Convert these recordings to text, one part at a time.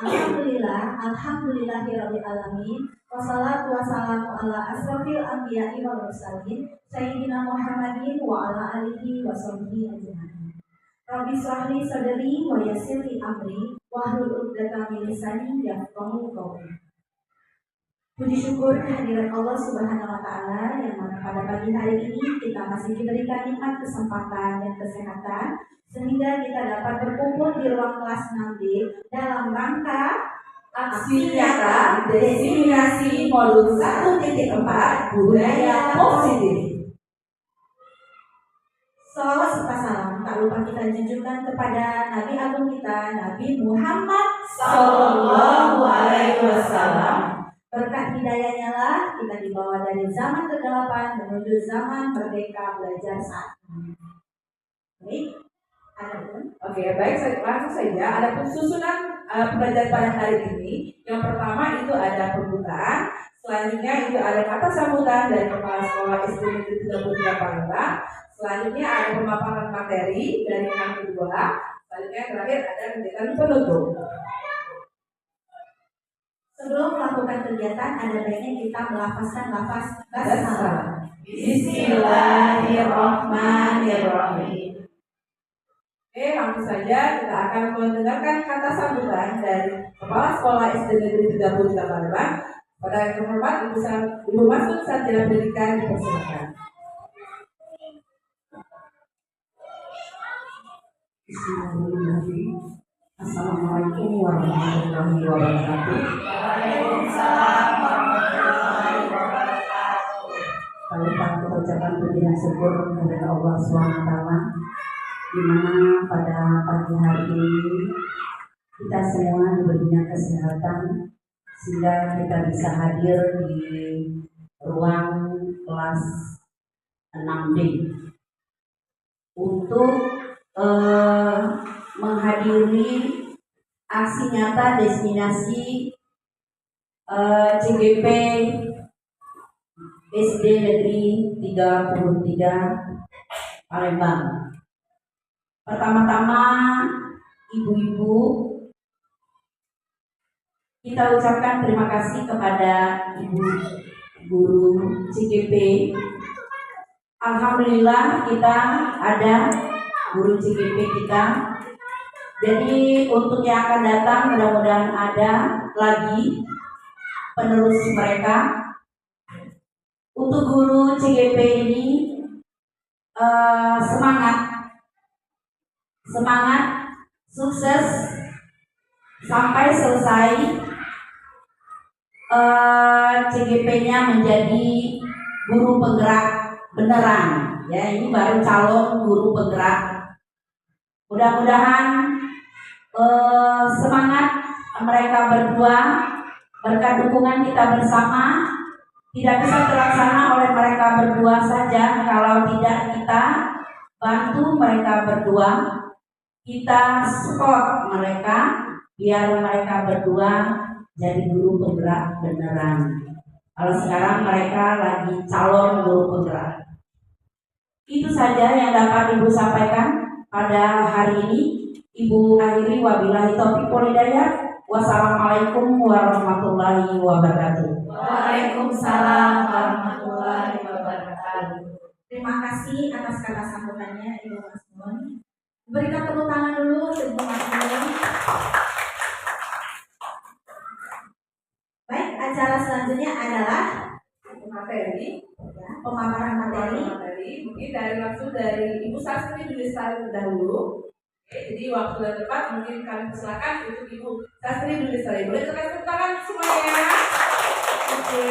Alhamdulillahirabbil alamin. Wassalatu wassalamu ala asrofil anbiya'i wal mursalin sayyidina Muhammadin wa ala alihi wa sahbihi ajma'in. Rabbi shrah li sadri wa yassir li amri wahlul 'uqdatam min lisani yafqahu qawli. Puji syukur kehadirat Allah Subhanahu wa taala yang mana pada pagi hari ini kita masih diberikan nikmat kesempatan dan kesehatan sehingga kita dapat berkumpul di ruang kelas 6D dalam rangka aksi nyata diseminasi modul 1.4 budaya positif. Salawat serta salam tak lupa kita junjukkan kepada Nabi Agung kita, Nabi Muhammad Sallallahu Alaihi Wasallam. Berkat hidayahnya lah kita dibawa dari zaman kegelapan menuju zaman merdeka belajar saat ini. Baik, Oke, baik, langsung saja. Ada susunan pembelajaran pada hari ini. Yang pertama itu ada pembukaan. Selanjutnya itu ada kata sambutan dari Kepala Sekolah SD Negeri 33 Palembang. Selanjutnya ada pemaparan materi dari yang kedua. Selanjutnya terakhir ada kegiatan penutup. Sebelum melakukan kegiatan, ada baiknya kita melafazkan lafaz basmalah. Bismillahirrahmanirrahim. Oke, langsung saja kita akan mendengarkan kata sambutan dari Kepala Sekolah SD Negeri 33 Palembang. Pada yang terhormat Ibu Masud Sarjana Pendidikan dipersilakan. Bismillahirrahmanirrahim. Assalamualaikum warahmatullahi wabarakatuh. Waalaikumsalam warahmatullahi wabarakatuh. Kami mengucapkan puji dan syukur kepada Allah SWT, di mana pada pagi hari ini kita semua diberinya kesehatan sehingga kita bisa hadir di ruang kelas 6D untuk menghadiri aksi nyata destinasi CGP SD Negeri 33 Palembang. Pertama-tama, ibu-ibu, kita ucapkan terima kasih kepada ibu guru CGP. Alhamdulillah kita ada guru CGP kita. Jadi untuk yang akan datang mudah-mudahan ada lagi penerus mereka. Untuk guru CGP ini semangat, sukses sampai selesai CGP-nya menjadi guru penggerak beneran. Ya, ini baru calon guru penggerak. Mudah-mudahan semangat mereka berdua berkat dukungan kita bersama tidak bisa terlaksana oleh mereka berdua saja kalau tidak kita bantu mereka berdua, kita support mereka biar mereka berdua jadi guru penggerak beneran. Kalau sekarang mereka lagi calon guru penggerak. Itu saja yang dapat Ibu sampaikan pada hari ini. Ibu akhiri wabillahi taufiq wal hidayah. Wassalamualaikum warahmatullahi wabarakatuh. Waalaikumsalam warahmatullahi wabarakatuh. Terima kasih atas kata sambutannya Ibu Masmun. Berikan tepuk tangan dulu Ibu Masmun. Baik, acara selanjutnya adalah Materi. Pemaparan materi. Mungkin langsung dari Ibu Sastri Dulistari dahulu. Jadi waktu dan tempat mungkin kami persilakan untuk Ibu Sastri Dulistari. Boleh tekan tepuk tangan semuanya. Oke,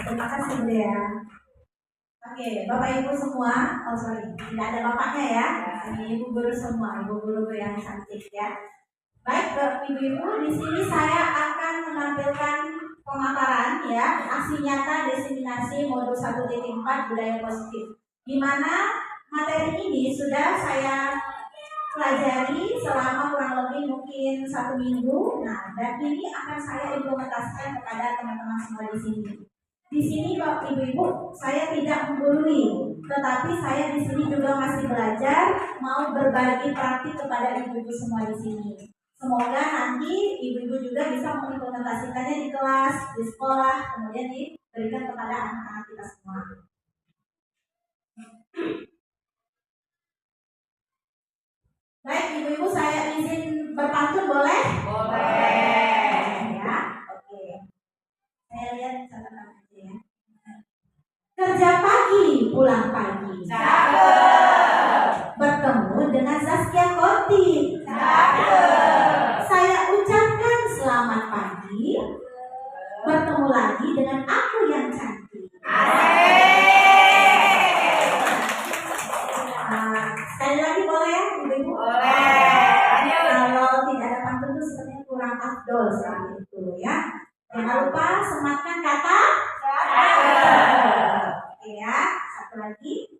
terima kasih Bu ya. Oke, Bapak Ibu semua, tidak ada bapaknya ya. Ini Ibu guru semua, Ibu guru yang cantik ya. Baik, Ibu-ibu, di sini saya akan menampilkan pemaparan ya, aksi nyata diseminasi modul 1.4 budaya positif. Di mana materi ini sudah saya pelajari selama kurang lebih mungkin 1 minggu. Nah, dan ini akan saya implementasikan kepada teman-teman semua di sini. Di sini Bapak Ibu, saya tidak menggurui, tetapi saya di sini juga masih belajar, mau berbagi praktik kepada ibu-ibu semua di sini. Semoga nanti ibu-ibu juga bisa mengimplementasikannya di kelas, di sekolah, kemudian diberikan kepada anak-anak kita semua. Baik, ibu-ibu saya izin berpantun boleh? Boleh. Ya, oke. Saya lihat catatan aja ya. Kerja pagi, pulang pagi. Cakep. Bertemu dengan Zaskia Kotin. Cakep. Saya ucapkan selamat pagi. Bertemu lagi dengan aku yang cantik. Sekali lagi boleh ya, ibu-ibu? Boleh. Kalau tidak ada pantun itu sepertinya kurang afdol seperti itu ya. Jangan lupa sematkan kata. Cakep. Oke ya, satu lagi.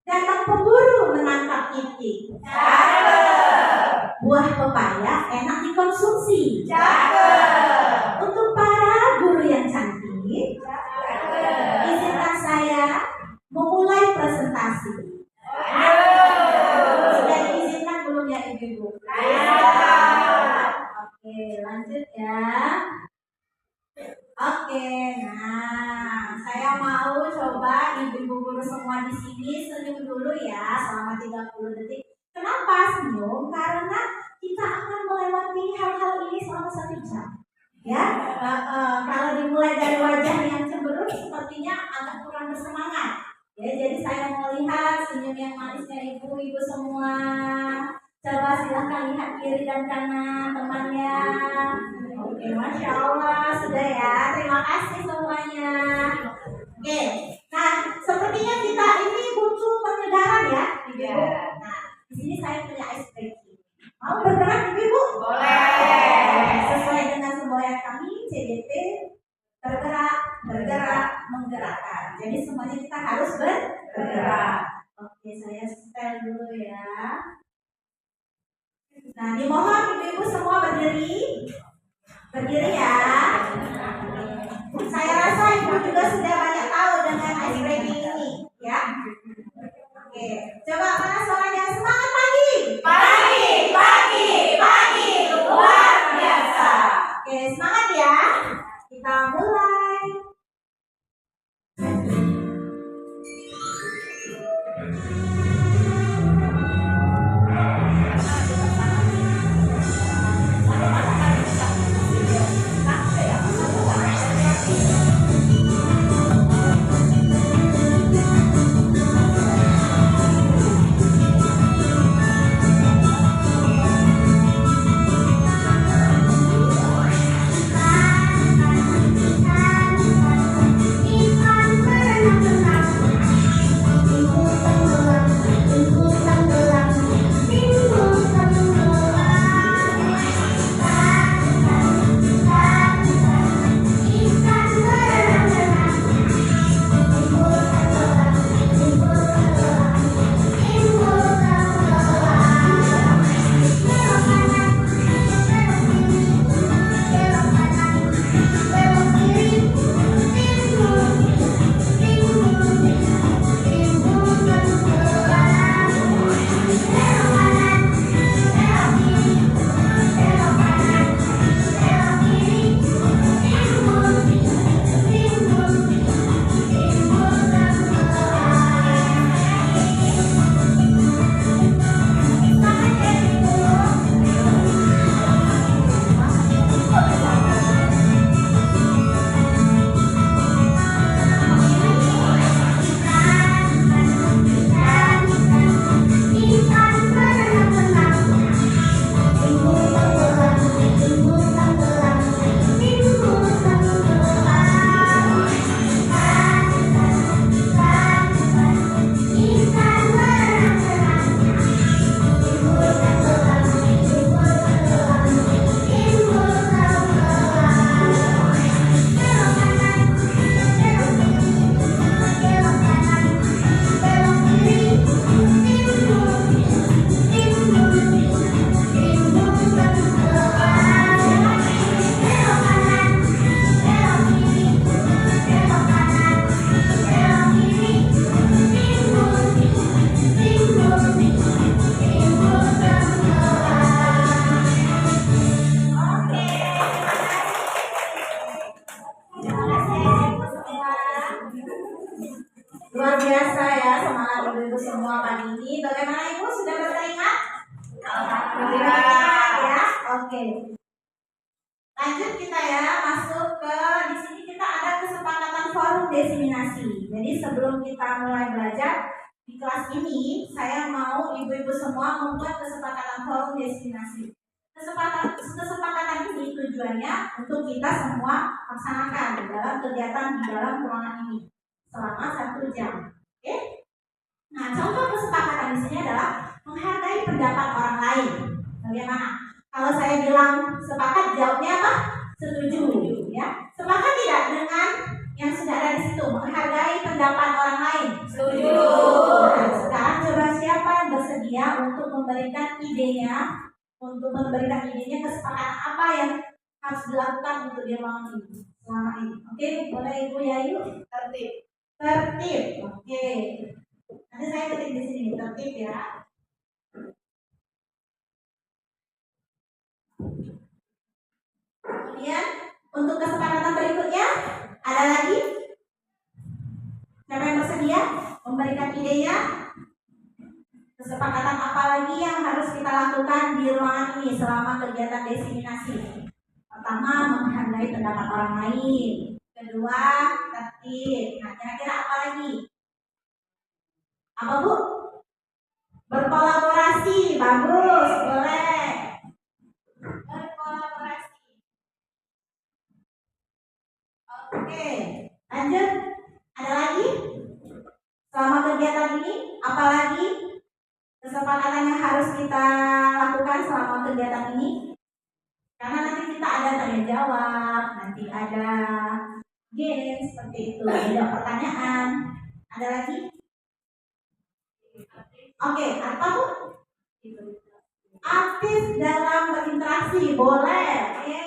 Datang pemburu menangkap itik. Cakep. Buah pepaya enak dikonsumsi. Cakep. Untuk para guru yang cantik, Cakep. izinkan saya memulai presentasi. Sudah diizinkan belum ya ibu-ibu? Oke, lanjut ya. Oke, nah saya mau coba ibu-ibu guru semua di sini senyum dulu ya selama 30 detik. Kenapa senyum? Karena kita akan melewati hal-hal ini selama 1 jam. Ya, kalau dimulai dari wajah yang cemberut sepertinya agak kurang bersemangat. Ya, jadi saya mau lihat senyum yang manisnya ibu-ibu semua. Coba silahkan lihat kiri dan kanan temannya. Oke, Masya Allah, sudah ya. Terima kasih semuanya. Oke, nah sepertinya kita ini butuh penyegaran ya, ibu. Nah, di sini saya punya ice breaking. Mau bergerak ibu? Boleh. Sesuai dengan semboyan kami, CDP, bergerak, bergerak, menggerakkan. Jadi semuanya kita harus bergerak. Oke, saya setel dulu ya. Nah, dimohon ibu-ibu semua berdiri. Berdiri ya. Saya rasa ibu juga sudah banyak tahu dengan ice breaking ini, ya. Oke, coba mana suaranya? Semangat pagi. Pagi, luar biasa. Oke, semangat ya. Kita mulai. semangat ibu-ibu semua pagi ini. Bagaimana ibu sudah berkeringat? Alhamdulillah. Ya, oke. Lanjut kita ya, masuk ke di sini kita ada kesepakatan forum desiminasi. Jadi sebelum kita mulai belajar di kelas ini, saya mau ibu-ibu semua membuat kesepakatan forum desiminasi. Kesepakatan ini tujuannya untuk kita semua laksanakan dalam kegiatan di dalam ruangan ini selama 1 jam. Oke? Nah, contoh kesepakatan di sini adalah menghargai pendapat orang lain. Bagaimana? Kalau saya bilang sepakat, jawabnya apa? Setuju, ya. Sepakat tidak dengan yang sudah ada di situ? Menghargai pendapat orang lain. Setuju. Nah, sekarang coba siapa yang bersedia untuk memberikan idenya? Untuk memberikan idenya kesepakatan apa yang harus dilakukan untuk di ruangan ini selama ini. Oke, boleh Ibu Yayu? Tertib. Tertib. Oke. Nanti saya ketik di sini tertib ya. Kemudian untuk kesepakatan berikutnya ada lagi? Siapa yang bersedia memberikan idenya? Kesepakatan apa lagi yang harus kita lakukan di ruangan ini selama kegiatan desiminasi? Pertama, menghargai pendapat orang lain. Kedua, tertib. Nah, kira-kira apa lagi? Apa Bu? Berkolaborasi. Bagus, boleh. Berkolaborasi. Oke, lanjut. Ada lagi? Selama kegiatan ini, apa lagi kesepakatan yang harus kita lakukan selama kegiatan ini? Karena nanti kita ada tanya jawab, nanti ada game seperti itu, ada pertanyaan. Ada lagi? Oke, apa Bu? Aktif dalam berinteraksi, boleh. Oke.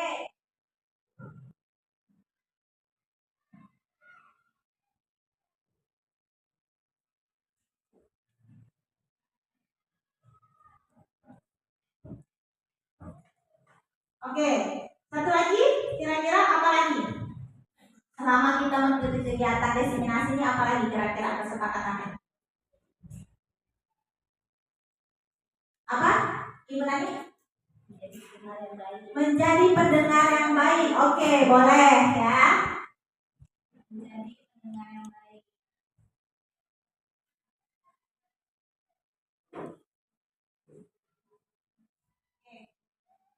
Oke, satu lagi, kira-kira apa lagi? Selama kita mengikuti kegiatan desiminasi ini apa lagi kira-kira kesepakatannya? Apa? Ibu Nani? Menjadi pendengar yang baik. Oke, boleh ya. Menjadi pendengar yang baik.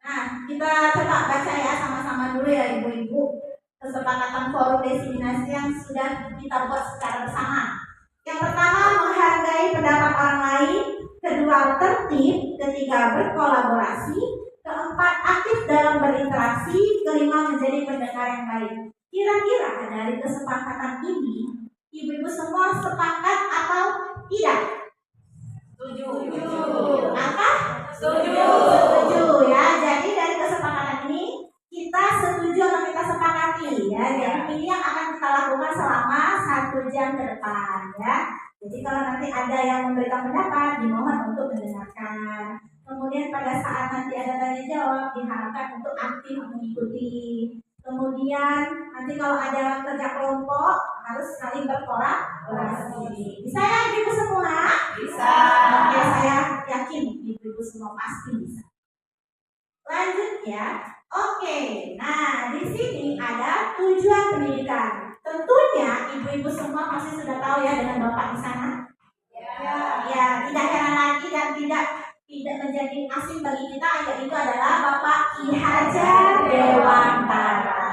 Nah, kita coba baca ya sama-sama dulu ya ibu-ibu. Kesepakatan forum desiminasi yang sudah kita buat secara bersama. Yang pertama, menghargai pendapat orang lain. Kedua, tertib. Ketiga, berkolaborasi. Keempat, aktif dalam berinteraksi. Kelima, menjadi pendengar yang baik. Kira-kira dari kesepakatan ini, ibu-ibu semua sepakat atau tidak? Setuju. Apa? Setuju. Setuju ya. Jadi dari kesepakatan ini kita setuju atau kita sepakati ya. Jadi ini yang akan kita lakukan selama 1 jam ke depan ya. Jadi kalau nanti ada yang memberikan pendapat, dimohon untuk mendengarkan. Kemudian pada saat nanti ada tanya jawab, diharapkan untuk aktif mengikuti. Kemudian nanti kalau ada kerja kelompok harus saling berkolaborasi. Bisa ya ibu semua? Bisa. Oke, saya yakin ibu-ibu semua pasti bisa. Lanjut ya. Oke, nah di sini ada tujuan pendidikan. Tentunya ibu-ibu semua pasti sudah tahu ya dengan bapak di sana. Ya, tidak heran lagi dan tidak menjadi asing bagi kita, yaitu adalah Bapak Ki Hajar Dewantara.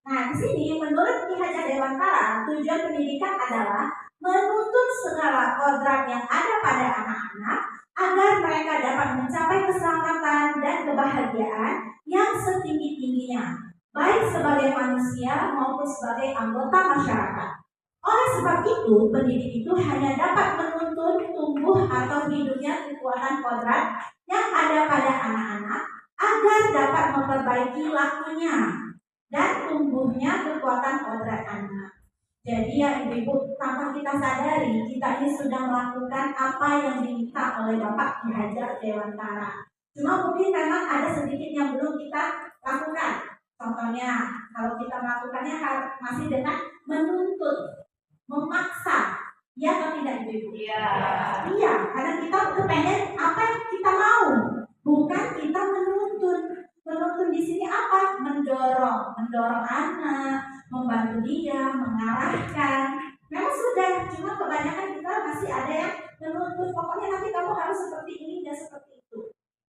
Nah, di sini menurut Ki Hajar Dewantara, tujuan pendidikan adalah menuntut segala kodrat yang ada pada anak-anak agar mereka dapat mencapai keselamatan dan kebahagiaan yang setinggi-tingginya, baik sebagai manusia maupun sebagai anggota masyarakat. Oleh sebab itu, pendidik itu hanya dapat menuntun tumbuh atau hidupnya kekuatan kodrat yang ada pada anak-anak agar dapat memperbaiki lakunya dan tumbuhnya kekuatan kodrat anak. Jadi ya ibu-ibu, tanpa kita sadari, kita ini sudah melakukan apa yang diminta oleh Bapak Ki Hajar Dewantara. Cuma mungkin memang ada sedikit yang belum kita lakukan. Contohnya, kalau kita melakukannya masih dengan menuntut, memaksa Iya atau tidak ibu-ibu? Iya. Iya, karena kita kepengen apa yang kita mau, bukan kita menuntun. Menuntun di sini apa? Mendorong anak, membantu dia, mengarahkan. Memang sudah, cuma kebanyakan kita masih ada yang menuntut. Pokoknya nanti kamu harus seperti ini dan seperti itu,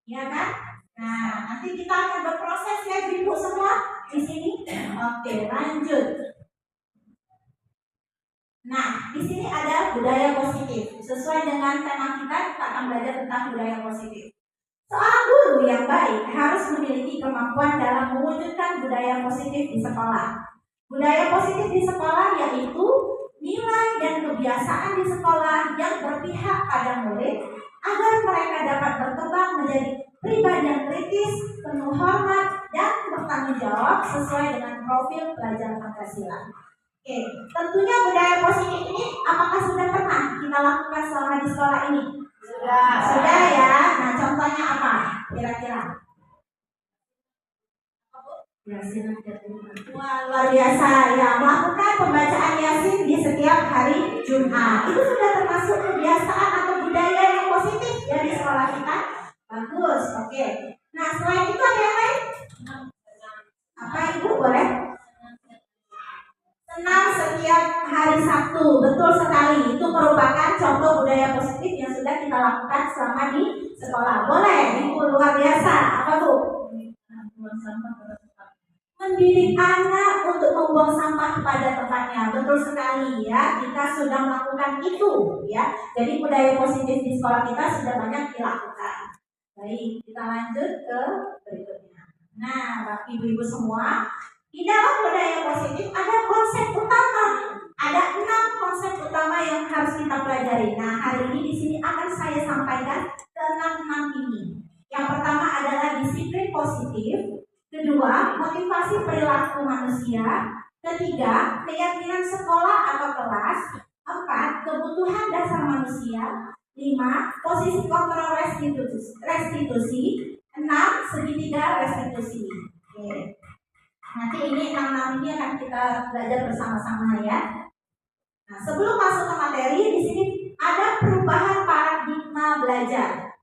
ya kan? Nah, nanti kita akan berproses ya, ibu semua di sini. Oke, lanjut. Nah, di sini ada budaya positif. Sesuai dengan tema kita akan belajar tentang budaya positif. Seorang guru yang baik harus memiliki kemampuan dalam mewujudkan budaya positif di sekolah. Budaya positif di sekolah yaitu nilai dan kebiasaan di sekolah yang berpihak pada murid agar mereka dapat berkembang menjadi pribadi yang kritis, penuh hormat, dan bertanggung jawab sesuai dengan profil pelajar Pancasila. Oke, tentunya budaya positif ini apakah sudah pernah kita lakukan selama di sekolah ini? Sudah ya. Nah, contohnya apa? Kira-kira? Wah, luar biasa ya, melakukan pembacaan Yasin di setiap hari Jumat. Itu sudah termasuk kebiasaan atau budaya yang positif ya di sekolah kita. Bagus, oke. Nah, selain itu ada yang lain? Apa ibu boleh? Senam setiap hari Sabtu, betul sekali. Itu merupakan contoh budaya positif yang sudah kita lakukan selama di sekolah. Boleh, ibu luar biasa. Apa bu? Mendidik anak untuk membuang sampah pada tempatnya, betul sekali ya. Kita sudah melakukan itu ya. Jadi budaya positif di sekolah kita sudah banyak dilakukan. Baik, kita lanjut ke berikutnya. Nah, Bapak Ibu-ibu semua, di dalam budaya positif ada konsep utama. Ada 6 konsep utama yang harus kita pelajari. Nah, hari ini di sini akan saya sampaikan ke 6 ini. Yang pertama adalah disiplin positif. Kedua, motivasi perilaku manusia. Ketiga, keyakinan sekolah atau kelas. 4, kebutuhan dasar manusia. 5, posisi kontrol restitusi. 6, segitiga restitusi. Oke. Nanti ini 6 ini akan kita belajar bersama-sama ya. Nah, sebelum masuk ke materi, di sini ada perubahan paradigma belajar.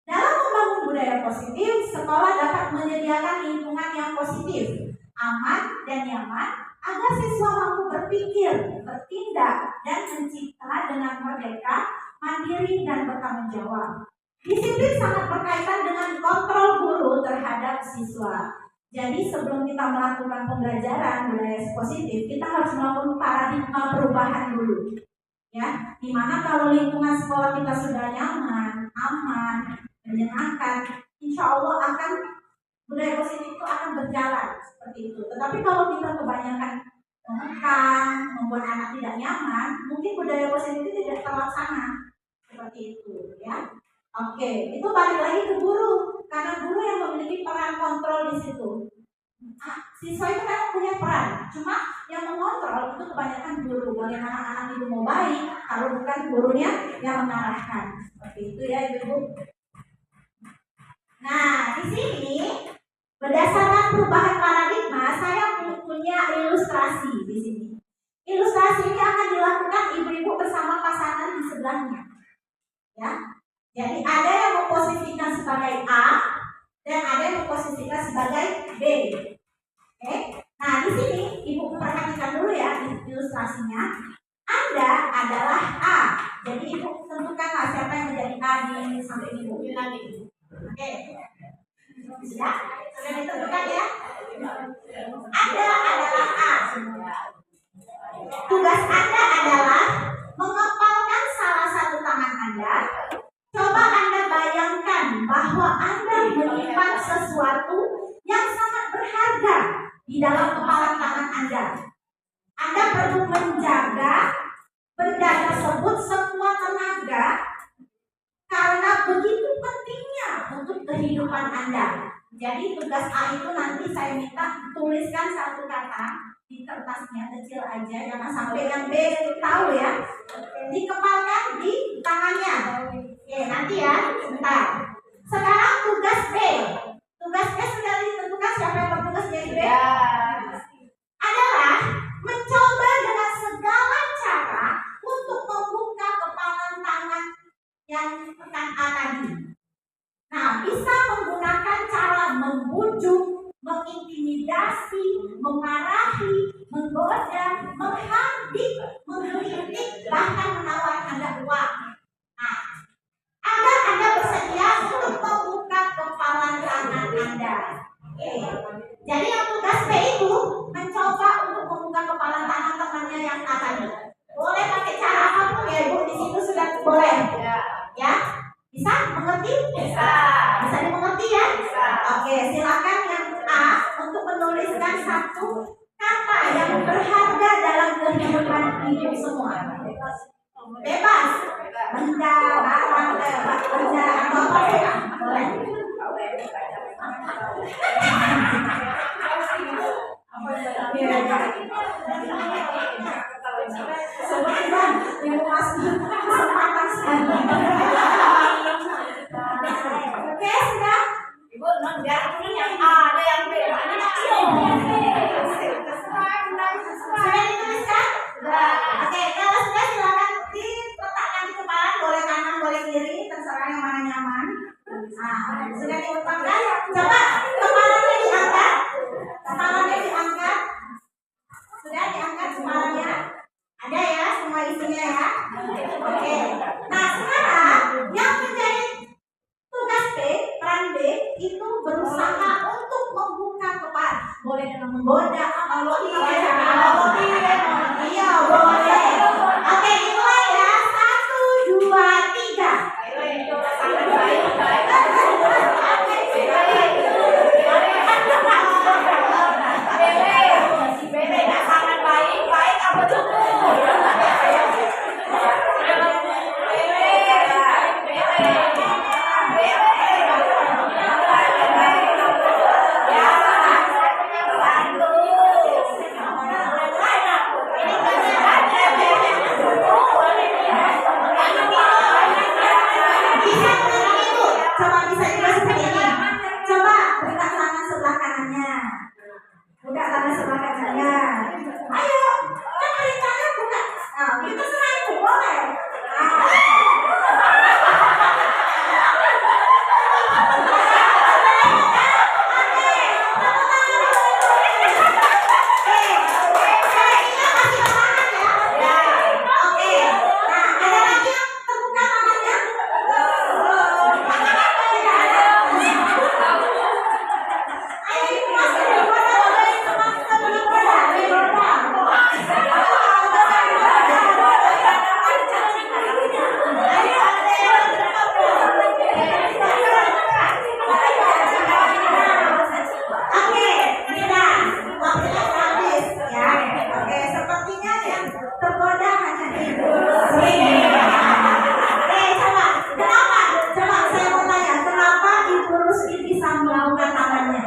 Dalam membangun budaya positif, sekolah dapat menyediakan lingkungan yang positif, aman dan nyaman agar siswa mampu berpikir, bertindak, dan mencipta dengan merdeka, mandiri, dan bertanggung jawab. Disiplin sangat berkaitan dengan kontrol guru terhadap siswa. Jadi sebelum kita melakukan pembelajaran budaya positif, kita harus melakukan paradigma perubahan dulu. Ya, dimana kalau lingkungan sekolah kita sudah nyaman, aman, menyenangkan, insya Allah akan budaya positif itu akan berjalan seperti itu. Tetapi kalau kita kebanyakan mengekang, membuat anak tidak nyaman, mungkin budaya positif itu tidak terlaksana seperti itu. Ya, oke, itu balik lagi ke guru. Karena guru yang memiliki peran kontrol di situ. Siswa itu memang punya peran, cuma yang mengontrol itu kebanyakan guru. Bagaimana anak itu mau baik kalau bukan gurunya yang mengarahkan. Seperti itu ya ibu. Nah, di sini berdasarkan perubahan paradigma, saya punya ilustrasi di sini. Ilustrasi ini akan dilakukan ibu-ibu bersama pasangan di sebelahnya. Ya. Jadi ada yang memposisikan sebagai A dan ada yang memposisikan sebagai B. Oke. Nah, di sini ibu perhatikan dulu ya ilustrasinya. Anda adalah A. Jadi ibu tentukanlah siapa yang menjadi A di samping ibu. Oke. Ya, sudah ditentukan ya. Anda adalah A. Tugas Anda adalah mengepalkan salah satu tangan Anda. Coba Anda bayangkan bahwa Anda menyimpan sesuatu yang sangat berharga di dalam kepalan tangan Anda. Anda perlu menjaga benda tersebut sekuat tenaga karena begitu pentingnya untuk kehidupan Anda. Jadi tugas A itu nanti saya minta tuliskan satu kata di kertasnya kecil aja, jangan sampai yang B tahu ya. Dikepalkan di tangannya. Oke, nanti ya, sebentar. Sekarang tugas B. Tugas B sudah ditentukan siapa yang bertugas jadi B? Adalah mencoba dengan segala cara untuk membuka pekan A tadi. Nah, bisa menggunakan cara membujuk, mengintimidasi, memarahi, menggoda, menghardik, menggelitik, bahkan menawarkan Anda uang. Nah, agar Anda bersedia untuk membuka kepalan tangan Anda. Oke. Jadi yang tugas B itu mencoba untuk membuka kepalan tangan temannya yang A tadi. Boleh pakai cara apapun ya Ibu, di situ sudah boleh. Ya, bisa mengerti? Bisa. Bisa dimengerti ya? Bisa. Oke, silakan yang A untuk menuliskan satu kata yang berharga dalam kehidupan hidup semua. Bebas. Benda, barang, benda atau apa ya? Boleh. Seperti Bang, yang masih kesempatan sekali. Oke, sudah. Ibu biar dulu yang A, ada yang B, ada yang C. Sudah dituliskan? Sudah. Oke, kalau sudah silakan diletakkan di kepala, boleh kanan, boleh kiri, terserah yang mana nyaman. Nah, sudah diletakkan. Coba kepalanya diangkat. Kepalanya diangkat. Sudah diangkat kepalanya. Ada ya semua isinya ya. Oke. Nah, sekarang yang menjadi tugas B, peran B itu berusaha untuk membuka kepala. Boleh dengan menggoda, kalau iya boleh. Oke, dimulai ya. 1, 2, 3. Bisa seperti itu. Coba bisa juga seperti ini. Coba buka tangan sebelah kanannya. Buka tangan sebelah kanannya. Ayo, kan dari tangan buka. Nah, itu senang itu boleh. Sepertinya yang tergoda hanya ibu. Coba, kenapa? Coba saya mau tanya, kenapa Ibu Rusdi bisa melakukan tangannya?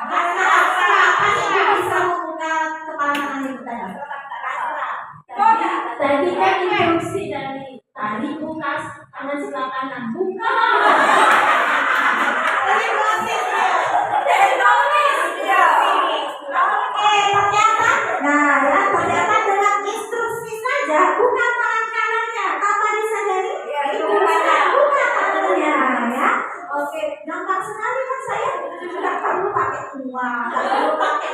Karena apa Ibu bisa membuka kepala tangan Ibu tadi? Tadi kan instruksi dari tadi buka tangan sebelah kanan, buka. Ternyata dengan instruksi saja bukan tangan kanannya, tanpa disadari Ibu bisa buka tangannya ya. Oke, gampang sekali kan saya, nggak perlu pakai uang, nggak perlu pakai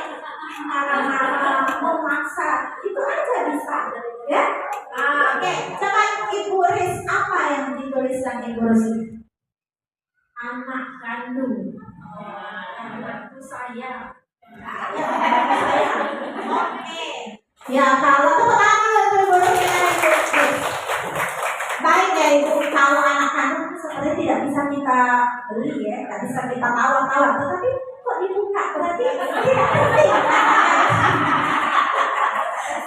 marah-marah, memaksa, itu aja bisa ya. Oke, coba Ibu Riz, apa yang dituliskan Ibu Riz? Anak kandung. Anakku saya. Oke. Ya, kalau tepuk tangan dulu Ibu Riz. Baik ya Ibu, kalau anak kandung seperti tidak bisa kita beli ya, tidak bisa kita tawar-tawar, tetapi kok dibuka berarti tidak penting.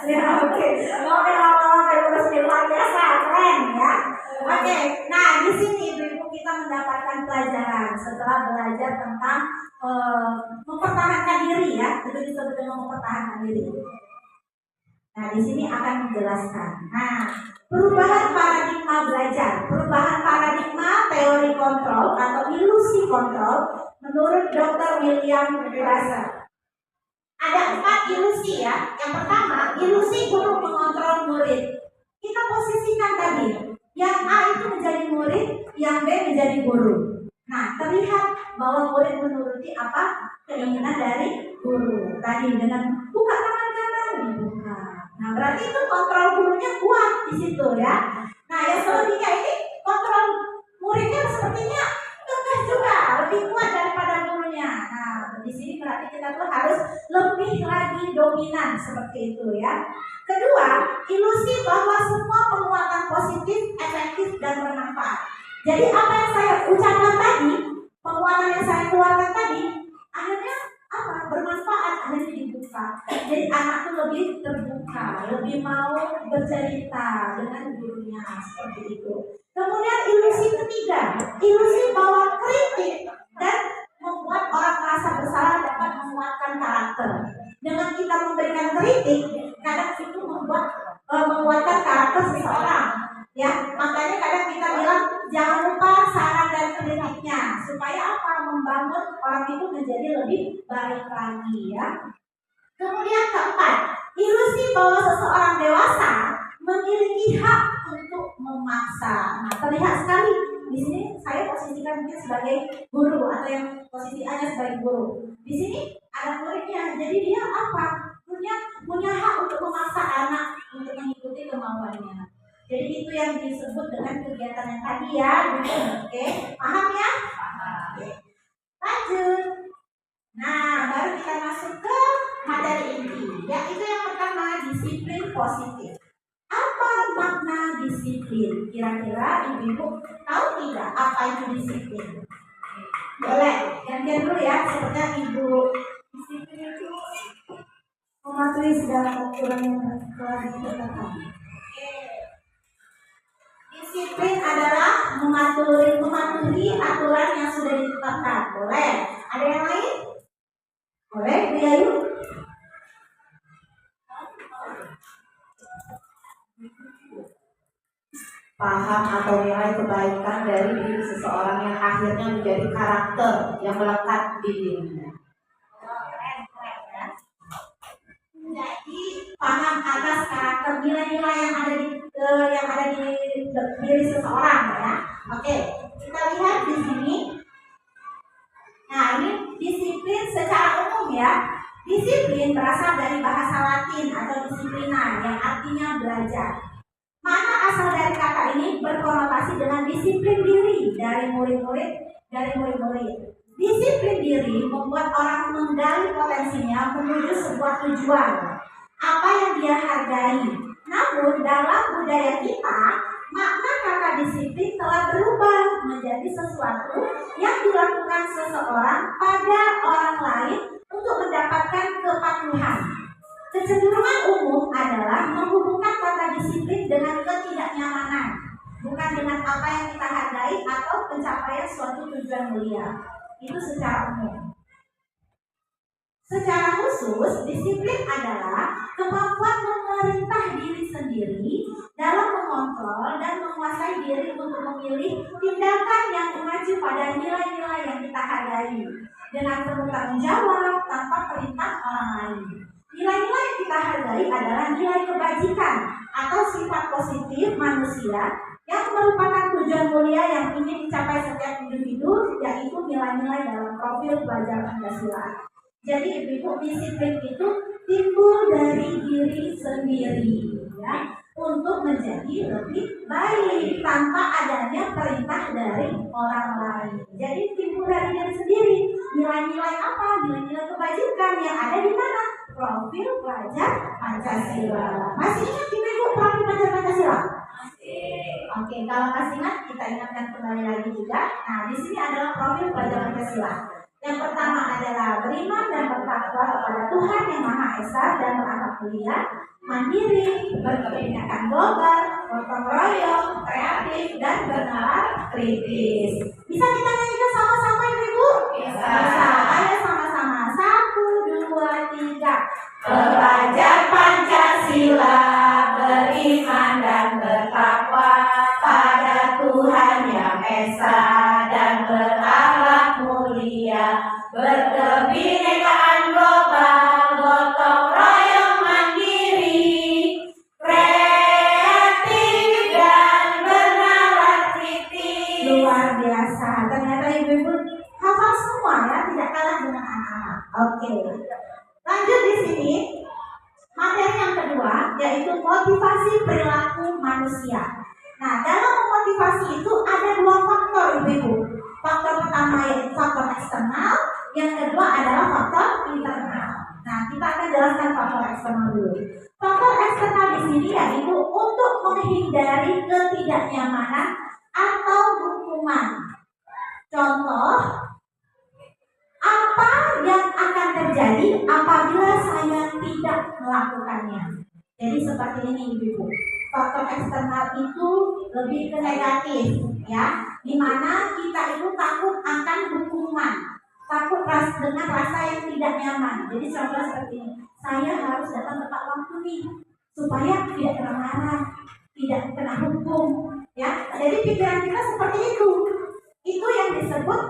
Ya, oke. Oke, terus luar biasa, keren ya. Oke, nah di sini Ibu kita mendapatkan pelajaran setelah belajar tentang mempertahankan diri ya, itu disebut dengan mempertahankan diri. Nah di sini akan menjelaskan. Nah, perubahan paradigma belajar, perubahan paradigma teori kontrol atau ilusi kontrol menurut Dr. William Glasser. Ada 4 ilusi ya. Yang pertama, ilusi guru mengontrol murid. yang B menjadi guru. Nah, terlihat bahwa murid menuruti apa keinginan dari guru. Tadi dengan buka tangan kanan dibuka. Nah, berarti itu kontrol gurunya kuat di situ ya. Nah, yang selebihnya ini kontrol muridnya sepertinya tegas juga, lebih kuat daripada gurunya. Nah, di sini berarti kita tuh harus lebih lagi dominan seperti itu ya. Kedua, ilusi bahwa semua penguatan positif, efektif dan bermanfaat. Jadi apa yang saya ucapkan tadi, penguatan yang saya keluarkan tadi, akhirnya apa? Bermanfaat, akhirnya dibuka. Jadi anak tuh lebih terbuka, lebih mau bercerita dengan gurunya seperti itu. Kemudian ilusi ketiga, ilusi bahwa kritik dan membuat orang merasa bersalah dapat menguatkan karakter. Dengan kita memberikan kritik, kadang itu menguatkan karakter seseorang. Ya, makanya kadang kita bilang jangan lupa saran dan kritiknya supaya apa? Membangun orang itu menjadi lebih baik lagi ya. Kemudian keempat, ilusi bahwa seseorang dewasa memiliki hak untuk memaksa. Nah, terlihat sekali di sini saya posisikan mungkin sebagai guru atau yang posisi A sebagai guru. Di sini ada muridnya, jadi dia apa? Punya hak untuk memaksa anak untuk mengikuti kemauannya. Jadi itu yang disebut dengan kegiatan yang tadi ya, oke? Paham ya? Paham. Lanjut. Nah, baru kita masuk ke materi inti. Ya, itu yang pertama, disiplin positif. Apa makna disiplin? Kira-kira ibu-ibu tahu tidak apa itu disiplin? Boleh, gantian dulu ya, sepertinya ibu. Disiplin itu mematuhi segala aturan yang telah ditetapkan. Disiplin adalah mematuhi aturan yang sudah ditetapkan. Boleh? Ada yang lain? Boleh, Riayu? Paham atau nilai kebaikan dari diri seseorang yang akhirnya menjadi karakter yang melekat di dirinya. Jadi paham atas karakter nilai-nilai yang ada di diri seseorang ya. Oke, kita lihat di sini. Nah, ini disiplin secara umum ya. Disiplin berasal dari bahasa Latin atau disiplina yang artinya belajar. Mana asal dari kata ini berkonotasi dengan disiplin diri dari murid-murid. Disiplin diri membuat orang menggali potensinya menuju sebuah tujuan. Apa yang dia hargai. Namun dalam budaya kita, makna kata disiplin telah berubah menjadi sesuatu yang dilakukan seseorang pada orang lain untuk mendapatkan kepatuhan. Kecenderungan umum adalah menghubungkan kata disiplin dengan ketidaknyamanan, bukan dengan apa yang kita hargai atau pencapaian suatu tujuan mulia. Itu secara umum. Secara khusus, disiplin adalah kemampuan memerintah diri sendiri dalam mengontrol dan menguasai diri untuk memilih tindakan yang mengacu pada nilai-nilai yang kita hargai dengan penuh tanggung jawab tanpa perintah orang lain. Nilai-nilai yang kita hargai adalah nilai kebajikan atau sifat positif manusia yang merupakan tujuan mulia yang ingin dicapai setiap individu, yaitu nilai-nilai dalam profil pelajar Pancasila. Jadi ibu disiplin itu timbul dari diri sendiri ya, untuk menjadi lebih baik tanpa adanya perintah dari orang lain. Jadi timbul dari diri sendiri. Nilai-nilai apa? Nilai-nilai kebajikan yang ada di mana? Profil pelajar Pancasila. Masih ingat ibu profil pelajar Pancasila? Oke, kalau masih ingat kita ingatkan kembali lagi juga. Nah, di sini adalah profil pelajar Pancasila. Yang pertama adalah beriman dan bertakwa kepada Tuhan yang Maha Esa dan berakhlak mulia, mandiri, berkepentingan global, gotong royong, kreatif dan bernalar kritis. Bisa kita nyanyikan sama-sama ibu? Bisa. Ayo sama-sama. 1, 2, 3. Pelajar Pancasila beriman dan bertakwa pada Tuhan yang Esa dan berakhlak mulia, berkebinekaan global, gotong royong mandiri, kreatif dan bernalar kritis. Luar memotivasi perilaku manusia. Nah, dalam memotivasi itu ada dua faktor, Ibu-ibu. Faktor pertama yaitu faktor eksternal, yang kedua adalah faktor internal. Nah, kita akan jelaskan faktor eksternal dulu. Faktor eksternal di sini yaitu untuk menghindari ketidaknyamanan atau hukuman. Contoh, apa yang akan terjadi apabila saya tidak melakukannya? Jadi seperti ini, Ibu. Faktor eksternal itu lebih ke negatif, ya, di mana kita itu takut akan hukuman, takut dengan rasa yang tidak nyaman. Jadi contoh seperti ini, saya harus datang tepat waktu nih, supaya tidak kena marah, tidak kena hukum, ya. Jadi pikiran kita seperti itu. Itu yang disebut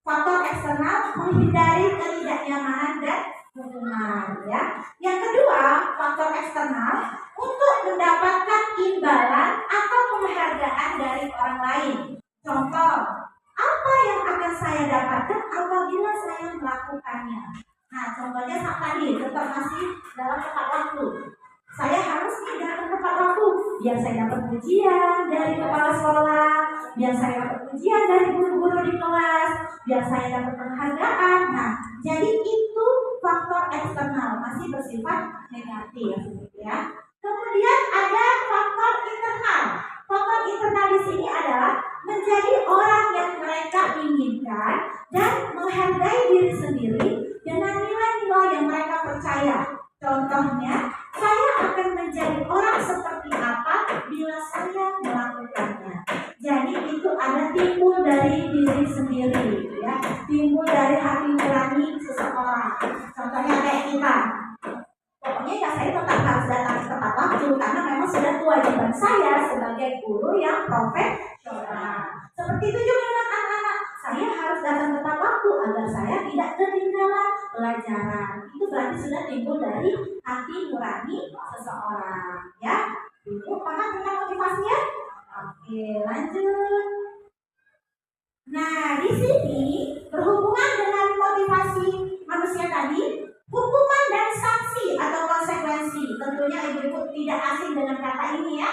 faktor eksternal, menghindari ketidaknyamanan dan hukuman, ya. Yang kedua, faktor eksternal untuk mendapatkan imbalan atau penghargaan dari orang lain. Contoh, apa yang akan saya dapatkan apabila saya melakukannya? Nah, contohnya saat tadi, tetap masih dalam tepat waktu. Saya harus datang tepat waktu, biar saya dapat pujian dari kepala sekolah, biar saya dapat pujian dari guru-guru di kelas, biar saya dapat penghargaan. Nah, jadi itu faktor eksternal, masih bersifat negatif, ya. Kemudian ada faktor internal. Faktor internal di sini adalah menjadi orang yang mereka inginkan dan menghargai diri sendiri dengan nilai-nilai yang mereka percaya. Contohnya, saya akan menjadi orang seperti apa bila saya melakukannya. Jadi itu ada timbul dari diri sendiri, ya, timbul dari hati nurani seseorang. Contohnya kayak kita. Pokoknya ya saya tetap harus datang tepat waktu karena memang sudah kewajiban saya sebagai guru yang profesional. Seperti itu juga dengan anak-anak. Saya harus datang tepat waktu agar saya tidak ketinggalan pelajaran. Itu berarti sudah timbul dari hati nurani seseorang, ya. Ibu paham tentang motivasinya? Oke, lanjut. Nah, di sini berhubungan dengan motivasi manusia tadi, hukuman dan sanksi atau konsekuensi. Tentunya ibu-ibu tidak asing dengan kata ini, ya.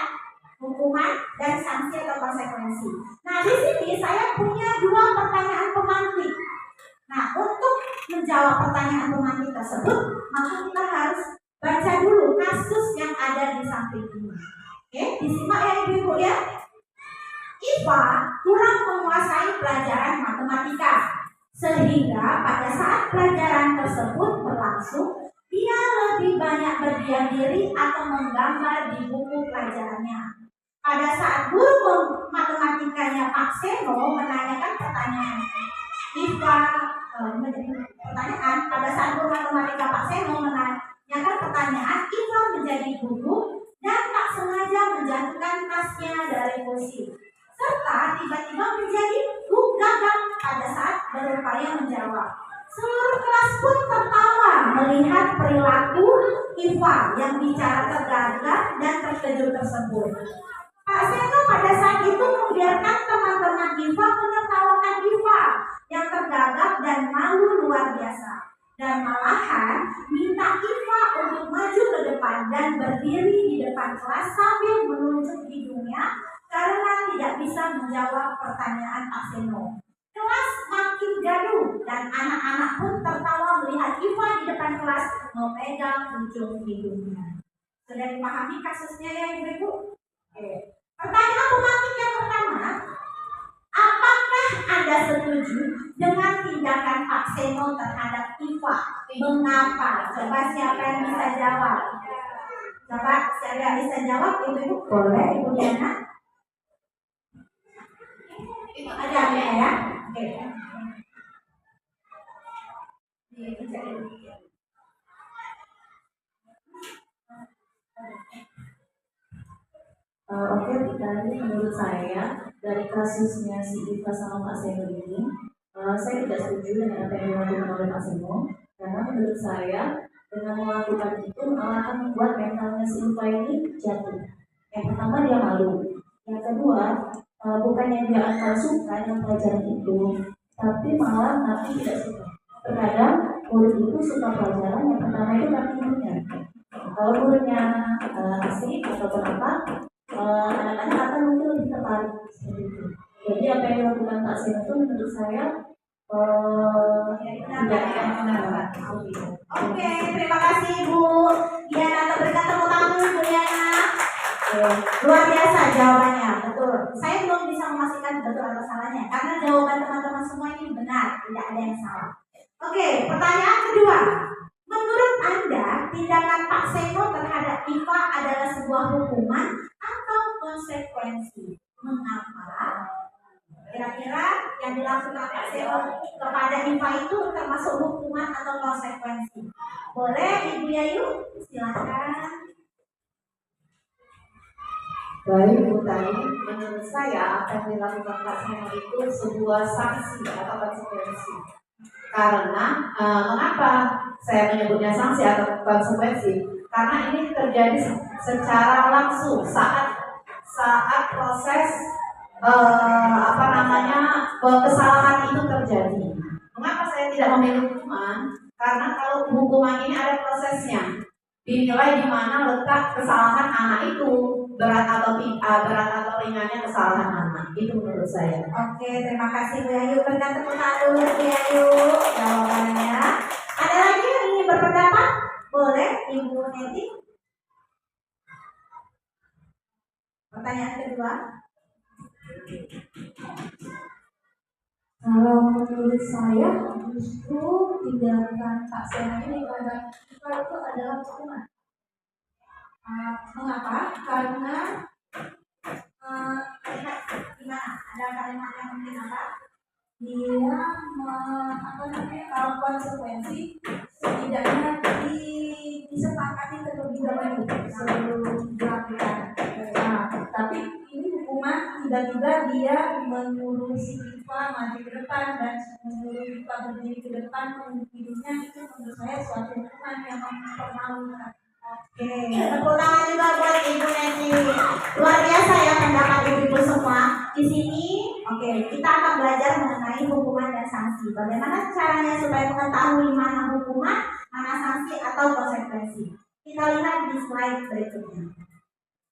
Hukuman dan sanksi atau konsekuensi. Nah, di sini saya punya dua pertanyaan pemantik. Nah, untuk menjawab pertanyaan pemantik tersebut, maka kita harus baca dulu kasus yang ada di samping ini. Oke, disimak ya ibu-ibu, ya. Iva kurang menguasai pelajaran matematika, sehingga pada saat pelajaran tersebut berlangsung, dia lebih banyak berdiam diri atau menggambar di buku pelajarannya. Pada saat guru matematikanya Pak Seno menanyakan pertanyaan, pada saat guru matematika Pak Seno menanyakan pertanyaan, Iva menjadi gugup dan tak sengaja menjatuhkan tasnya dari kursi, serta tiba-tiba menjadi gagap pada saat berupaya menjawab. Seluruh kelas pun tertawa melihat perilaku Iva yang bicara tergagap dan terkejut tersebut. Pak Seno pada saat itu membiarkan teman-teman Iva menertawakan Iva yang tergagap dan malu luar biasa, dan malahan minta Iva untuk maju ke depan dan berdiri di depan kelas sambil menunjuk hidungnya karena tidak bisa menjawab pertanyaan Pak Seno. Kelas makin gaduh dan anak-anak pun tertawa melihat Iva di depan kelas memegang ujung hidungnya. Sudah dipahami kasusnya ya ibu-ibu? Oke. Pertanyaan pemantik yang pertama, apakah Anda setuju dengan tindakan Pak Seno terhadap Iva? Mengapa? Coba siapa yang bisa jawab? Coba siapa yang bisa jawab ibu-ibu? Boleh Ibu Diana? Ada ya? Oke. Oke, tadi menurut saya dari kasusnya si Iva sama Pak Seno ini, saya tidak setuju dengan apa yang dilakukan oleh Pak Seno, karena menurut saya dengan melakukan itu malah akan membuat mentalnya si Iva ini jatuh. Yang pertama dia malu, yang kedua bukannya dia akan suka dengan pelajaran itu, tapi malah nanti tidak suka. Terkadang murid itu suka pelajaran yang pertama itu karena gurunya. kalau gurunya asik atau apa, anak-anak akan mungkin lebih tertarik seperti itu. Jadi apa yang dilakukan Pak Seno itu menurut saya tidak benar. Oke, terima kasih Bu Diana. Berikan tepuk tangan dulu Bu Diana. Luar biasa jawabannya, betul. Saya belum bisa memastikan betul atau salahnya karena jawaban teman-teman semua ini benar, tidak ada yang salah. Oke, pertanyaan kedua. Menurut Anda, tindakan Pak Seno terhadap Iva adalah sebuah hukuman atau konsekuensi? Mengapa? Kira-kira yang dilakukan Pak Seno kepada Iva itu termasuk hukuman atau konsekuensi? Boleh Ibu Yayu? Silakan. Baik Bu Tani, menurut saya apa yang dilakukan Pak Seno itu sebuah sanksi atau konsekuensi. Karena mengapa saya menyebutnya sanksi atau konsekuensi? Karena ini terjadi secara langsung saat proses kesalahan itu terjadi. Mengapa saya tidak memilih hukuman? Karena kalau hukuman ini ada prosesnya, dinilai di mana letak kesalahan anak itu, berat atau ringannya kesalahan anak. Itu menurut saya. Oke, terima kasih Bu Yayu. Berikan tepuk tangan dulu Bu Yayu jawabannya. Ada lagi yang ingin berpendapat? Boleh Ibu Neti. Pertanyaan kedua. Kalau menurut saya justru tindakan Pak Seno ini terhadap Iva itu adalah hukuman. Mengapa? Karena lihat gimana? Ada kalimat yang mungkin apa? Dia kalau konsekuensi setidaknya disepakati terlebih dahulu sebelum dilakukan. Nah, tapi ini hukuman tiba-tiba dia mengurusi Iva maju ke depan dan menyuruh Iva berdiri ke depan hidupnya, itu menurut saya suatu hukuman yang mempermalukan. Oke, tepuk tangan juga buat Ibu Neti. Luar biasa ya pendapat ibu-ibu semua. Di sini, oke, kita akan belajar mengenai hukuman dan sanksi. Bagaimana caranya supaya mengetahui mana hukuman, mana sanksi atau konsekuensi. Kita lihat di slide berikutnya.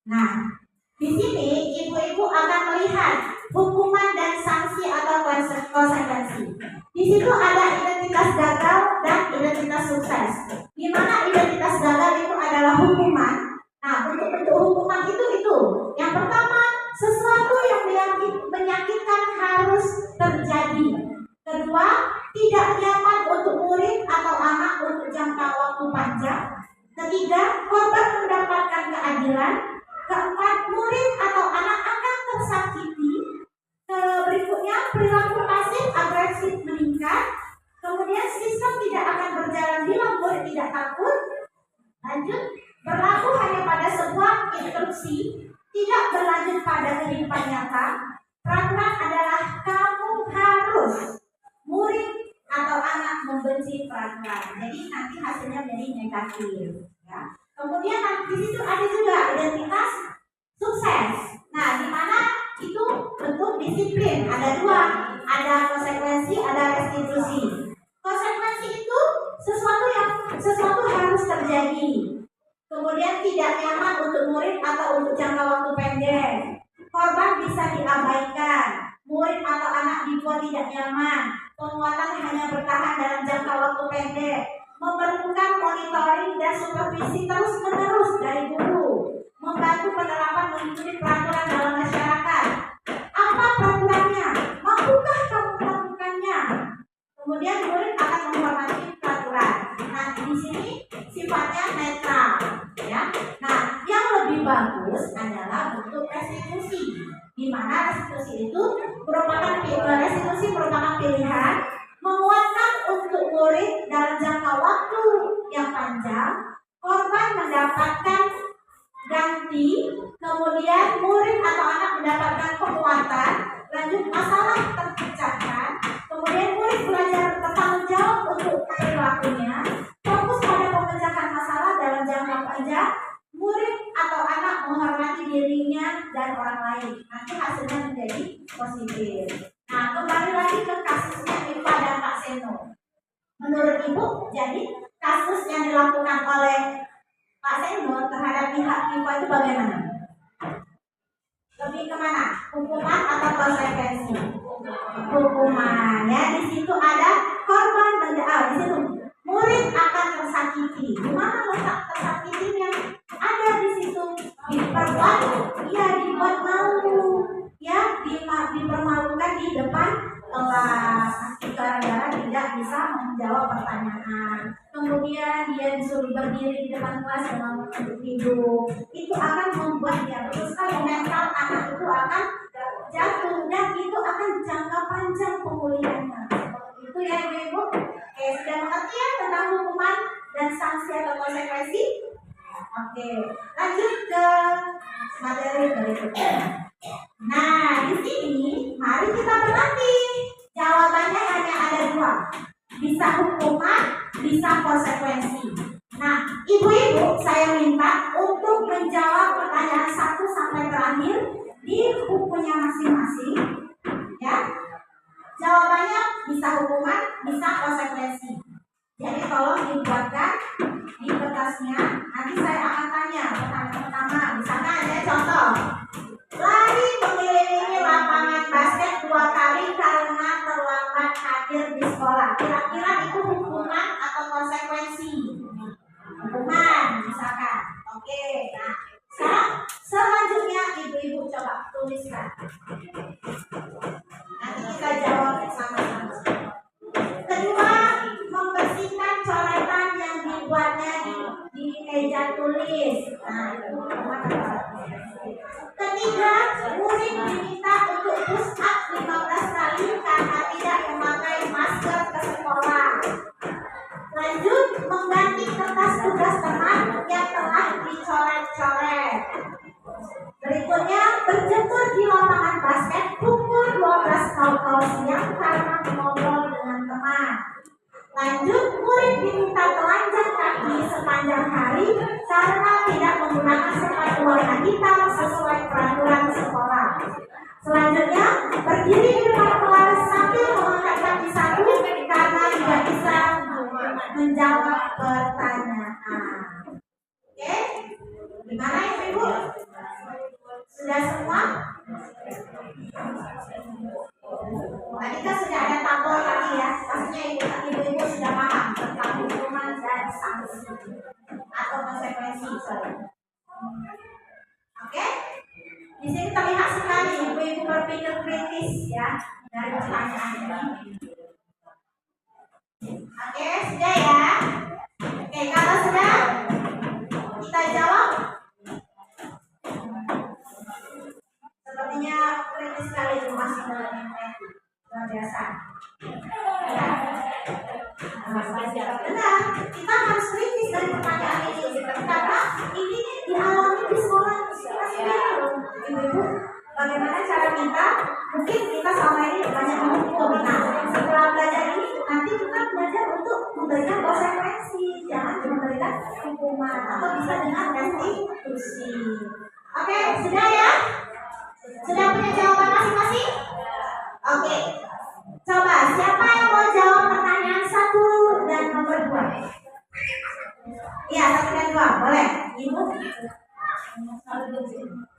Nah, di sini ibu-ibu akan melihat hukuman dan sanksi atau konsekuensi. Di situ ada identitas gagal dan identitas sukses. Di mana identitas gagal itu adalah hukuman. Nah, bentuk-bentuk hukuman itu. Yang pertama, sesuatu yang menyakitkan harus terjadi. Kedua, tidak nyaman untuk murid atau anak untuk jangka waktu panjang. Ketiga, korban mendapatkan keadilan. Keempat, murid atau anak akan tersakiti. Berikutnya, perilaku pasif agresif meningkat. Kemudian sistem tidak akan berjalan bila murid tidak takut. Lanjut, berlaku hanya pada sebuah instruksi, tidak berlanjut pada kehidupan nyata. Peraturan adalah kamu harus. Murid atau anak membenci peraturan. Jadi nanti hasilnya menjadi negatif. Ya. Kemudian di situ ada juga identitas sukses. Nah, di mana itu bentuk disiplin. Ada dua, ada konsekuensi, ada restitusi. Konsekuensi itu sesuatu harus terjadi. Kemudian tidak nyaman untuk murid atau untuk jangka waktu pendek. Korban bisa diabaikan. Murid atau anak dibuat tidak nyaman. Penguatan hanya bertahan dalam jangka waktu pendek. Memerlukan monitoring dan supervisi terus-menerus dari guru. Membantu penerapan mengikuti peraturan dalam masyarakat. Apa peraturannya? Mampukah kamu melakukannya? Kemudian murid akan menghormati peraturan. Nah, di sini sifatnya netral, ya. Nah, yang lebih bagus adalah bentuk restitusi, di mana restitusi itu merupakan pilihan menguatkan untuk murid dalam jangka waktu yang panjang. Korban mendapatkan ganti, kemudian murid atau anak mendapatkan penguatan. Lanjut, masalah terpecahkan. Kemudian murid belajar bertanggung jawab untuk perilakunya. Fokus pada pemecahan masalah dalam jangka panjang. Murid atau anak menghormati dirinya dan orang lain. Nanti hasilnya menjadi positif. Nah, kembali lagi ke kasusnya Iva dan Pak Seno. Menurut Ibu, jadi kasus yang dilakukan oleh Pak Seno terhadap pihak FIFA itu bagaimana? Lebih kemana? Hukuman atau konsekuensi? Hukumannya di situ ada korban di situ murid akan tersakiti. Di mana letak tersakitinya? Ada di situ diperbuat, ya dibuat malu, ya dipermalukan di depan kelas gara-gara tidak bisa menjawab pertanyaan. Kemudian dia disuruh berdiri di depan kelas dengan hidup. Itu akan membuat dia teruskan mental anak itu akan jatuh dan itu akan jangka panjang pemulihannya. Itu ya ibu-ibu. Oke, sudah mengerti ya tentang hukuman dan sanksi atau konsekuensi? Oke, lanjut ke materi berikutnya. Nah, di sini mari kita berlatih. Jawabannya hanya ada dua. Bisa hukuman, bisa konsekuensi. Nah, ibu-ibu saya minta untuk menjawab pertanyaan 1 sampai terakhir di bukunya masing-masing. Ya. Jawabannya bisa hukuman, bisa konsekuensi. Jadi tolong dibuatkan di kertasnya. Nanti saya akan tanya pertanyaan pertama. Misalkan ada contoh. Lari mengelilingi lapangan basket 2 kali karena terlambat hadir di sekolah. Kira-kira itu hukuman atau konsekuensi? Hukuman, misalkan. Oke, nah sekarang selanjutnya ibu-ibu coba tuliskan. Nanti kita jawab sama-sama. Kedua, membersihkan coretan yang dibuatnya di meja tulis. Nah, itu hukuman atau konsekuensi. Ketiga, murid diminta untuk push up 15 kali karena tidak memakai masker ke sekolah. Lanjut, mengganti kertas tugas teman yang telah dicoret-coret. Berikutnya, berjemur di lapangan basket pukul 12.00 siang karena ngobrol dengan teman. Lanjut, murid diminta telanjang kaki sepanjang hari karena tidak menggunakan sepatu warna hitam sesuai peraturan sekolah. Selanjutnya, berdiri di depan kelas sambil mengangkat kaki satu karena tidak bisa menjawab pertanyaan. Oke, gimana ibu? Sudah semua? Tadi kan sudah ada tabel tadi ya, maksudnya ibu-ibu sudah paham tentang hukuman dan sanksi atau konsekuensi. Oke? Di sini terlihat sekali ibu-ibu berpikir kritis ya dari pertanyaan ini. Oke, sudah ya? Oke, kalau sudah kita jawab. Sepertinya kritis sekali itu masih dalam MPT. Luar biasa. Benar, kita harus kritis dari pertanyaan ini karena ini dialami di sekolah sendiri. Ibu-ibu, bagaimana cara kita? Mungkin kita selama ini banyak menghukum. Nah, setelah belajar ini, nanti kita belajar untuk memberikan konsekuensi, jangan cuma memberikan hukuman atau bisa dengan restitusi. Oke, sudah ya? Sudah punya jawaban masing-masing? Oke. Coba siapa yang mau jawab pertanyaan 1 dan nomor 2? Iya, 1 dan 2, boleh. Ibu?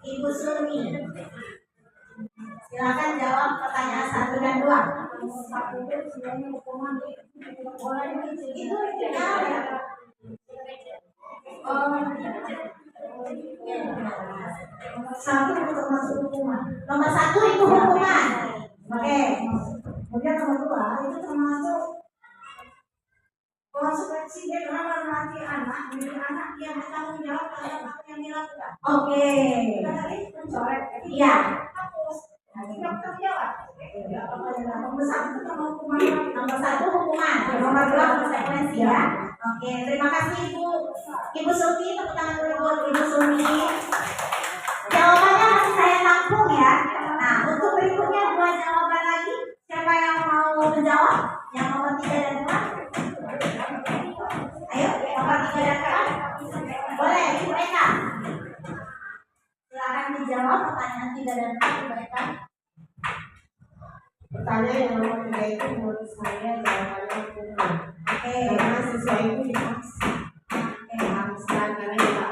Ibu Sumi. Silakan jawab pertanyaan 1 dan 2. Itu ya. Satu termasuk hukuman. Nomor 1 itu hukuman. Oke. Kemudian nomor 2 itu termasuk konsekuensi dia dalam melatih anak, menjadi anak yang bertanggung jawab terhadap apa yang dilakukan. Oke. Kita tadi mencoret. Iya. Hapus. Nanti dokter jawab. Nomor 1 itu hukuman. Nomor 1 hukuman. Nomor 2 konsekuensi ya. Oke. Terima kasih Ibu Sumi. Tepuk tangan dulu buat Ibu Sumi. Jawabannya masih saya tampung ya. Nah, untuk berikutnya 2 jawaban lagi. Siapa yang mau menjawab? Yang nomor 3 dan 2? Ayo, nomor 3 dan 4. Boleh, Ibu Eka. Silakan dijawab pertanyaan 3 dan 4, Ibu Eka. Pertanyaan yang nomor 3 itu menurut saya jawabannya hukuman. Oke. Karena siswa itu dipaksa. Dipaksa karena kita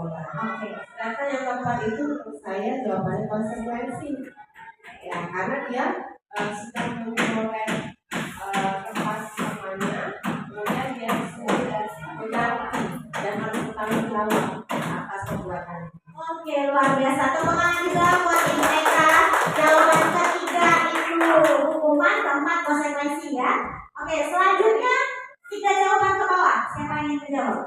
sekolah. Oke. Sedangkan yang keempat itu menurut saya jawabannya konsekuensi. Ya, karena dia sudah memperoleh tempat samanya, kemudian dia sudah mengerti dan harus bertanggung jawab atas perbuatannya. Oke, luar biasa. Tepuk tangan juga buat Ibu Eka. Jawaban ketiga itu hukuman, keempat konsekuensi ya. Oke, selanjutnya 3 jawaban ke bawah. Siapa yang ingin menjawab?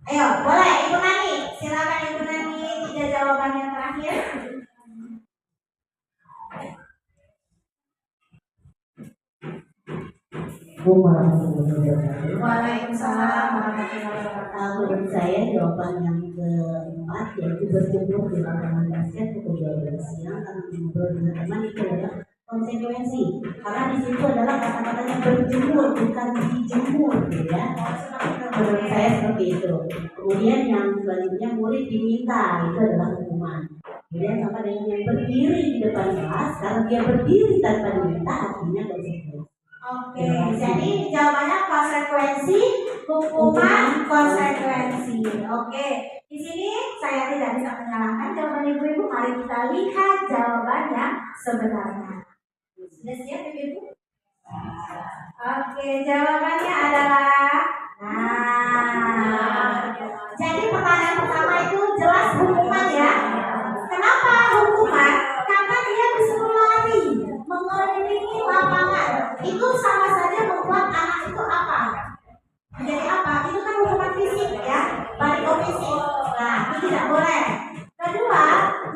Ayo, boleh Ibu Nani. Silakan Ibu Nani, 3 jawaban yang terakhir. Waalaikumsalam warahmatullahi wabarakatuh. Menurut saya jawaban yang keempat yaitu berjemur di lapangan basket pukul 12 siang karena ngobrol dengan teman itu adalah konsekuensi. Karena di situ adalah kata-katanya berjemur bukan dijemur, ya. Menurut saya seperti itu. Kemudian yang selanjutnya murid diminta itu adalah hukuman. Kemudian sama dengan yang berdiri di depan kelas karena dia berdiri tanpa diminta artinya konsekuensi. Oke, jadi jawabannya konsekuensi, hukuman, konsekuensi. Oke, di sini saya tidak bisa menyalahkan jawaban ibu-ibu. Mari kita lihat jawaban yang sebenarnya. Sudah siap ibu-ibu? Oke, jawabannya adalah jadi pertanyaan pertama itu jelas hukuman ya. Kenapa hukuman? Karena dia disuruh lari mengelilingi lapangan. Itu sama saja membuat anak itu apa? Menjadi apa? Itu kan hukuman fisik ya, balik fisik. Nah, itu tidak boleh. Kedua,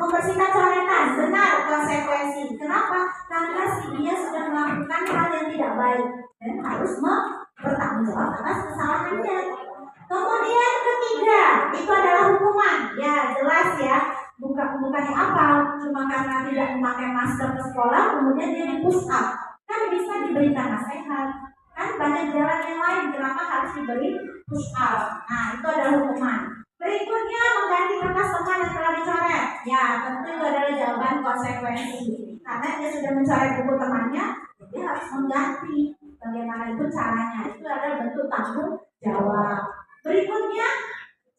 membersihkan coretan, benar konsekuensi. Kenapa? Karena si dia sudah melakukan hal yang tidak baik dan harus bertanggung jawab atas kesalahannya. Kemudian ketiga, itu adalah hukuman. Ya, jelas ya. Bukannya apa? Cuma karena tidak memakai masker ke sekolah, kemudian dia di push up. Kan bisa diberikan nasihat. Kan banyak jalan yang lain, kenapa harus diberi push up? Nah, itu adalah hukuman. Berikutnya mengganti kertas teman yang telah dicoret. Ya, tentu itu adalah jawaban konsekuensi. Karena dia sudah mencoret buku temannya, dia harus mengganti. Bagaimana itu caranya? Itu adalah bentuk tanggung jawab. Berikutnya,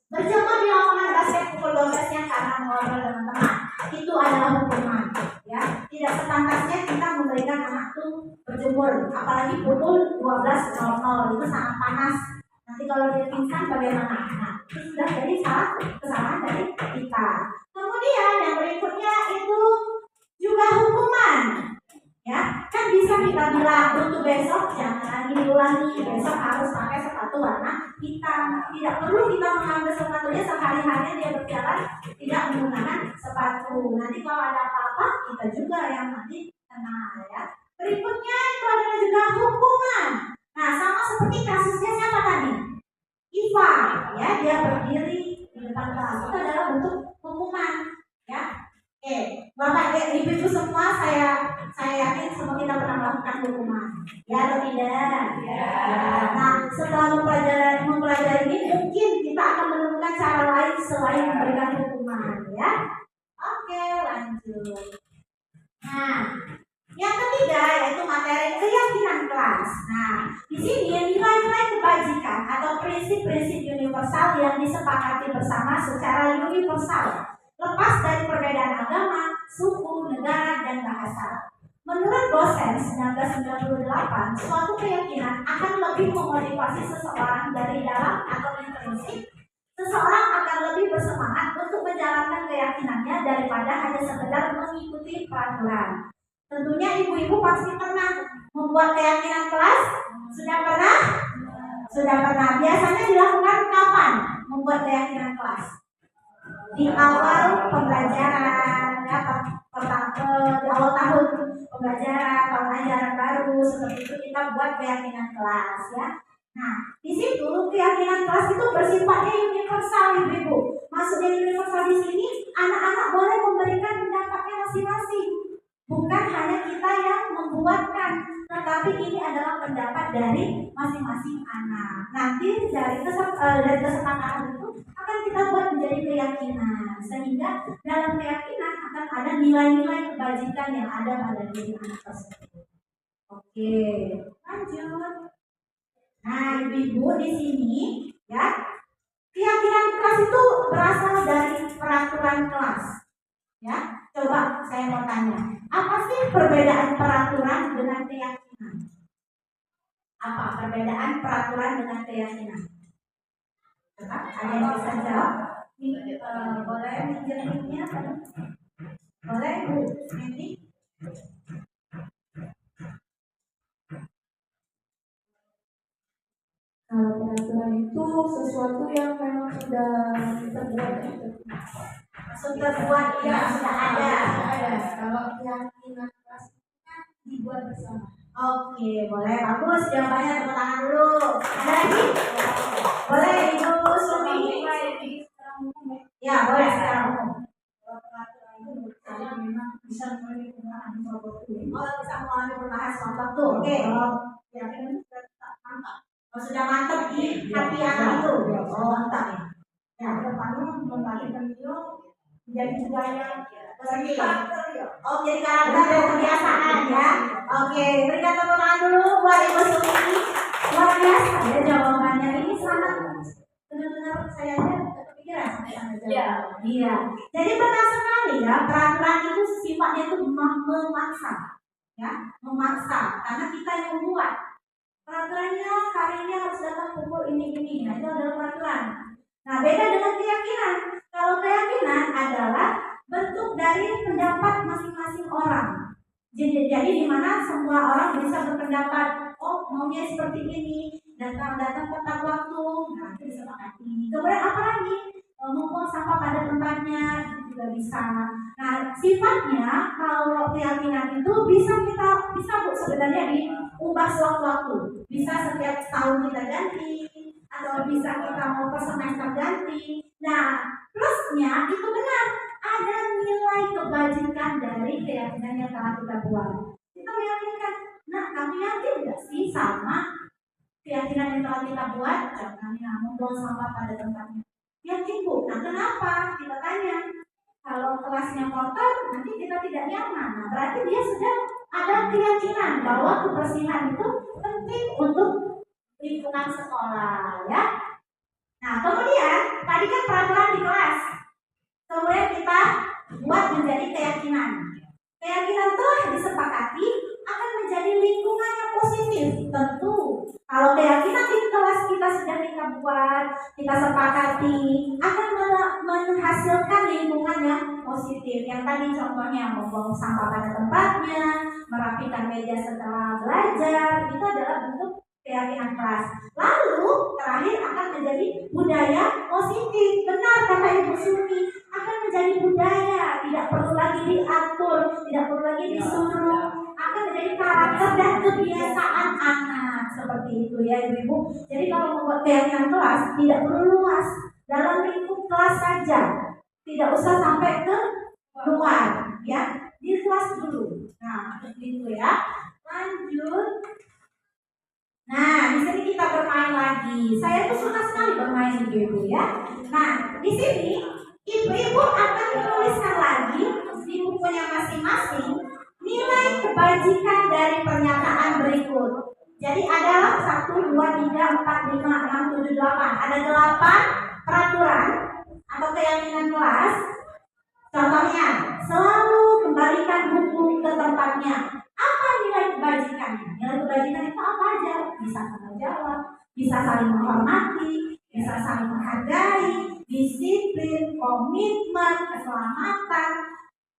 berjemur di lapangan basket pukul 12 siang karena ngobrol dengan teman. Itu adalah hukuman. Ya, tidak sepantasnya kita memberikan anak itu berjemur, apalagi pukul 12.00 itu sangat panas. Nanti kalau dia pingsan bagaimana? Nah, itu sudah jadi kesalahan dari kita. Kemudian yang berikutnya itu juga hukuman. Ya, kan bisa kita bilang untuk besok jangan lagi diulangi, besok harus pakai sepatu warna hitam. Tidak perlu kita mengambil sepatunya sehari-hari dia berjalan tidak menggunakan sepatu. Nanti kalau ada apa-apa kita juga yang nanti kena ya. Berikutnya itu adalah juga hukuman. Nah, sama seperti kasusnya siapa tadi? Iva, ya, dia berdiri di depan kelas. Itu adalah bentuk hukuman, ya. Oke, Bapak Ibu semua saya yakin semua kita pernah melakukan hukuman. Ya atau tidak? Ya. Nah, setelah mempelajari ini mungkin kita akan menemukan cara lain selain memberikan hukuman, ya. Oke, lanjut. Nah, yang ketiga yaitu materi keyakinan kelas. Nah, di sini nilai-nilai kebajikan atau prinsip-prinsip universal yang disepakati bersama secara universal, lepas dari perbedaan agama, suku, negara, dan bahasa. Menurut dosen 1998, suatu keyakinan akan lebih memotivasi seseorang dari dalam atau intrinsik. Seseorang akan lebih bersemangat untuk menjalankan keyakinannya daripada hanya sekedar mengikuti peraturan. Tentunya ibu-ibu pasti pernah membuat keyakinan kelas. Sudah pernah? Sudah pernah. Biasanya dilakukan kapan membuat keyakinan kelas? Di awal pembelajaran, ya, di awal tahun pembelajaran, tahun ajaran baru, seperti itu kita buat keyakinan kelas, ya. Nah, di situ keyakinan kelas itu bersifatnya universal, ibu-ibu. Maksudnya universal di sini, anak-anak boleh memberikan pendapatnya masing-masing. Bukan hanya kita yang membuatkan, tetapi ini adalah pendapat dari masing-masing anak. Nanti dari kesepakatan itu akan kita buat menjadi keyakinan, sehingga dalam keyakinan akan ada nilai-nilai kebajikan yang ada pada diri anak tersebut. Oke, lanjut. Nah, ibu-ibu di sini ya, Keyakinan kelas itu berasal dari peraturan kelas. Ya, coba saya mau tanya, apa sih perbedaan peraturan dengan keyakinan? Apa perbedaan peraturan dengan keyakinan? Coba, ada yang bisa jawab? Boleh minjem mic-nya? Boleh, Bu? Nanti. Kalau peraturan itu sesuatu yang memang sudah terbuat Sudah buat ya, sudah ada. Kalau keyakinan kelas kan dibuat bersama. Oke, boleh, bagus. Jawabannya tepuk tangan dulu. Ada lagi? Boleh, Ibu Sumi. Ya, boleh secara umum. Memang bisa mengalami perubahan suatu Oh, bisa mengalami perubahan suatu. Oke. Oh, sudah mantap di hati anak itu. Oh, mantap ya. Ya, kedepannya membangkitkan beliau menjadi budaya oh, jadi karakter dan kebiasaan ya. Oke, berikan tepuk tangan dulu buat Ibu Sumi. Luar biasa ya jawabannya ini sangat benar-benar saya aja kepikiran sampai tanda jawab. Iya. Jadi benar sekali ya, peraturan itu sifatnya itu memaksa. Ya, memaksa karena kita yang membuat. Peraturannya hari ini harus datang pukul ini. Nah, itu adalah peraturan. Nah, beda dengan keyakinan. Kalau keyakinan adalah bentuk dari pendapat masing-masing orang. Jadi di mana semua orang bisa berpendapat, oh maunya seperti ini, datang tepat waktu, nah itu disepakati. Kemudian apa lagi? Membuang sampah pada tempatnya itu juga bisa. Nah, sifatnya kalau keyakinan itu bisa Bu sebenarnya diubah sewaktu-waktu. Bisa setiap tahun kita ganti atau bisa kita mau per semester ganti. Nah, plusnya itu benar ada nilai kebajikan dari keyakinan yang telah kita buat. Kita meyakinkan, nah kamu yakin nggak sih sama keyakinan yang telah kita buat? Contohnya membuang sampah pada tempatnya. Yakin Bu. Nah kenapa? Kita tanya. Kalau kelasnya kotor, nanti kita tidak nyaman. Nah berarti dia sudah ada keyakinan bahwa kebersihan itu penting untuk lingkungan sekolah, ya. Nah kemudian tadi kan peraturan di kelas. Kemudian kita buat menjadi keyakinan. Keyakinan telah disepakati akan menjadi lingkungan yang positif. Tentu, kalau keyakinan di kelas kita sudah kita buat, kita sepakati, akan menghasilkan lingkungan yang positif. Yang tadi contohnya membuang sampah pada tempatnya, merapikan meja setelah belajar, itu adalah bentuk keyakinan kelas. Lalu terakhir akan menjadi budaya positif. Benar kata Ibu Sumi, akan menjadi budaya, tidak perlu lagi diatur, tidak perlu lagi disuruh, akan menjadi karakter dan kebiasaan anak seperti itu ya Ibu. Jadi kalau membuat keyakinan kelas tidak perlu luas, dalam lingkup kelas saja, tidak usah sampai ke luar, ya di kelas dulu. Nah itu ya. Lanjut. Nah, di sini kita bermain lagi. Saya tuh suka sekali bermain Ibu ya. Nah, di sini Ibu akan menuliskan lagi di bukunya masing-masing nilai kebajikan dari pernyataan berikut. Jadi ada 1, 2, 3, 4, 5, 6, 7, 8. Ada 8 peraturan atau keyakinan kelas. Contohnya, selalu kembalikan buku ke tempatnya. Apa nilai kebajikannya? Nilai kebajikan itu apa aja? Bisa tanggung jawab, bisa saling menghormati, bisa saling menghargai, disiplin, komitmen, keselamatan,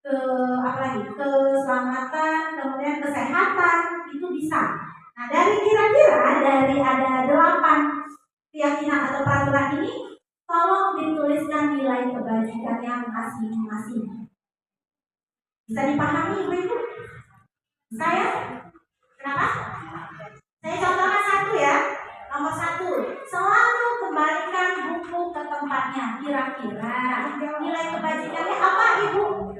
keselamatan, kemudian kesehatan, itu bisa. Nah, dari ada 8 keyakinan atau peraturan ini, tolong dituliskan nilai kebajikan yang masing-masing. Bisa dipahami Ibu? Saya? Kenapa? Saya contohkan 1 ya. Nomor 1, selalu kembalikan buku ke tempatnya. Kira-kira nilai kebajikannya apa Ibu?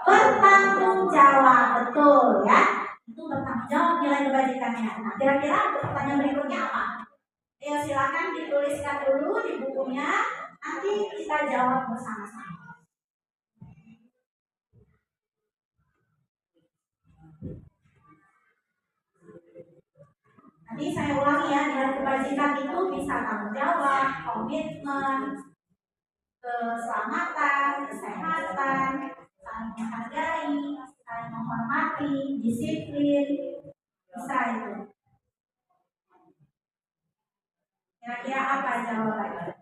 Bertanggung jawab, betul ya. Itu bertanggung jawab nilai kebajikannya. Nah, kira-kira pertanyaan berikutnya apa? Ya silakan dituliskan dulu di bukunya. Nanti kita jawab bersama-sama. Nanti Nanti saya ulangi ya, nilai kebajikan itu bisa tanggung jawab, komitmen, keselamatan, kesehatan, saling menghargai, saling menghormati, disiplin, bisa itu. Kira-kira apa jawabannya?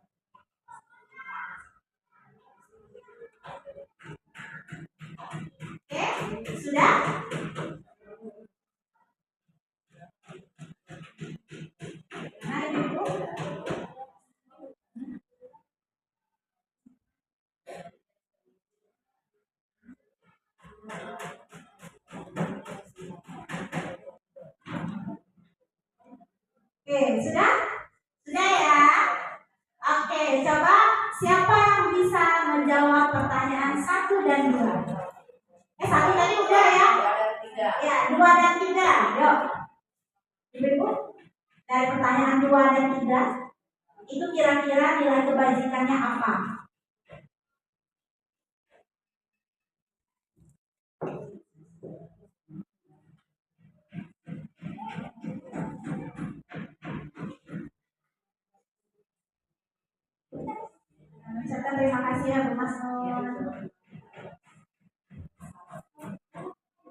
Oke, sudah? Nah, Ibu. Oke, sudah? Sudah ya? Oke, coba siapa yang bisa menjawab pertanyaan 1 dan 2? 1 tadi udah ya? Ya, 2 dan 3. Yuk. Ibu, dari pertanyaan 2 dan 3, itu kira-kira nilai kebajikannya apa? Ucapkan terima kasih ya Bu Mas Nur.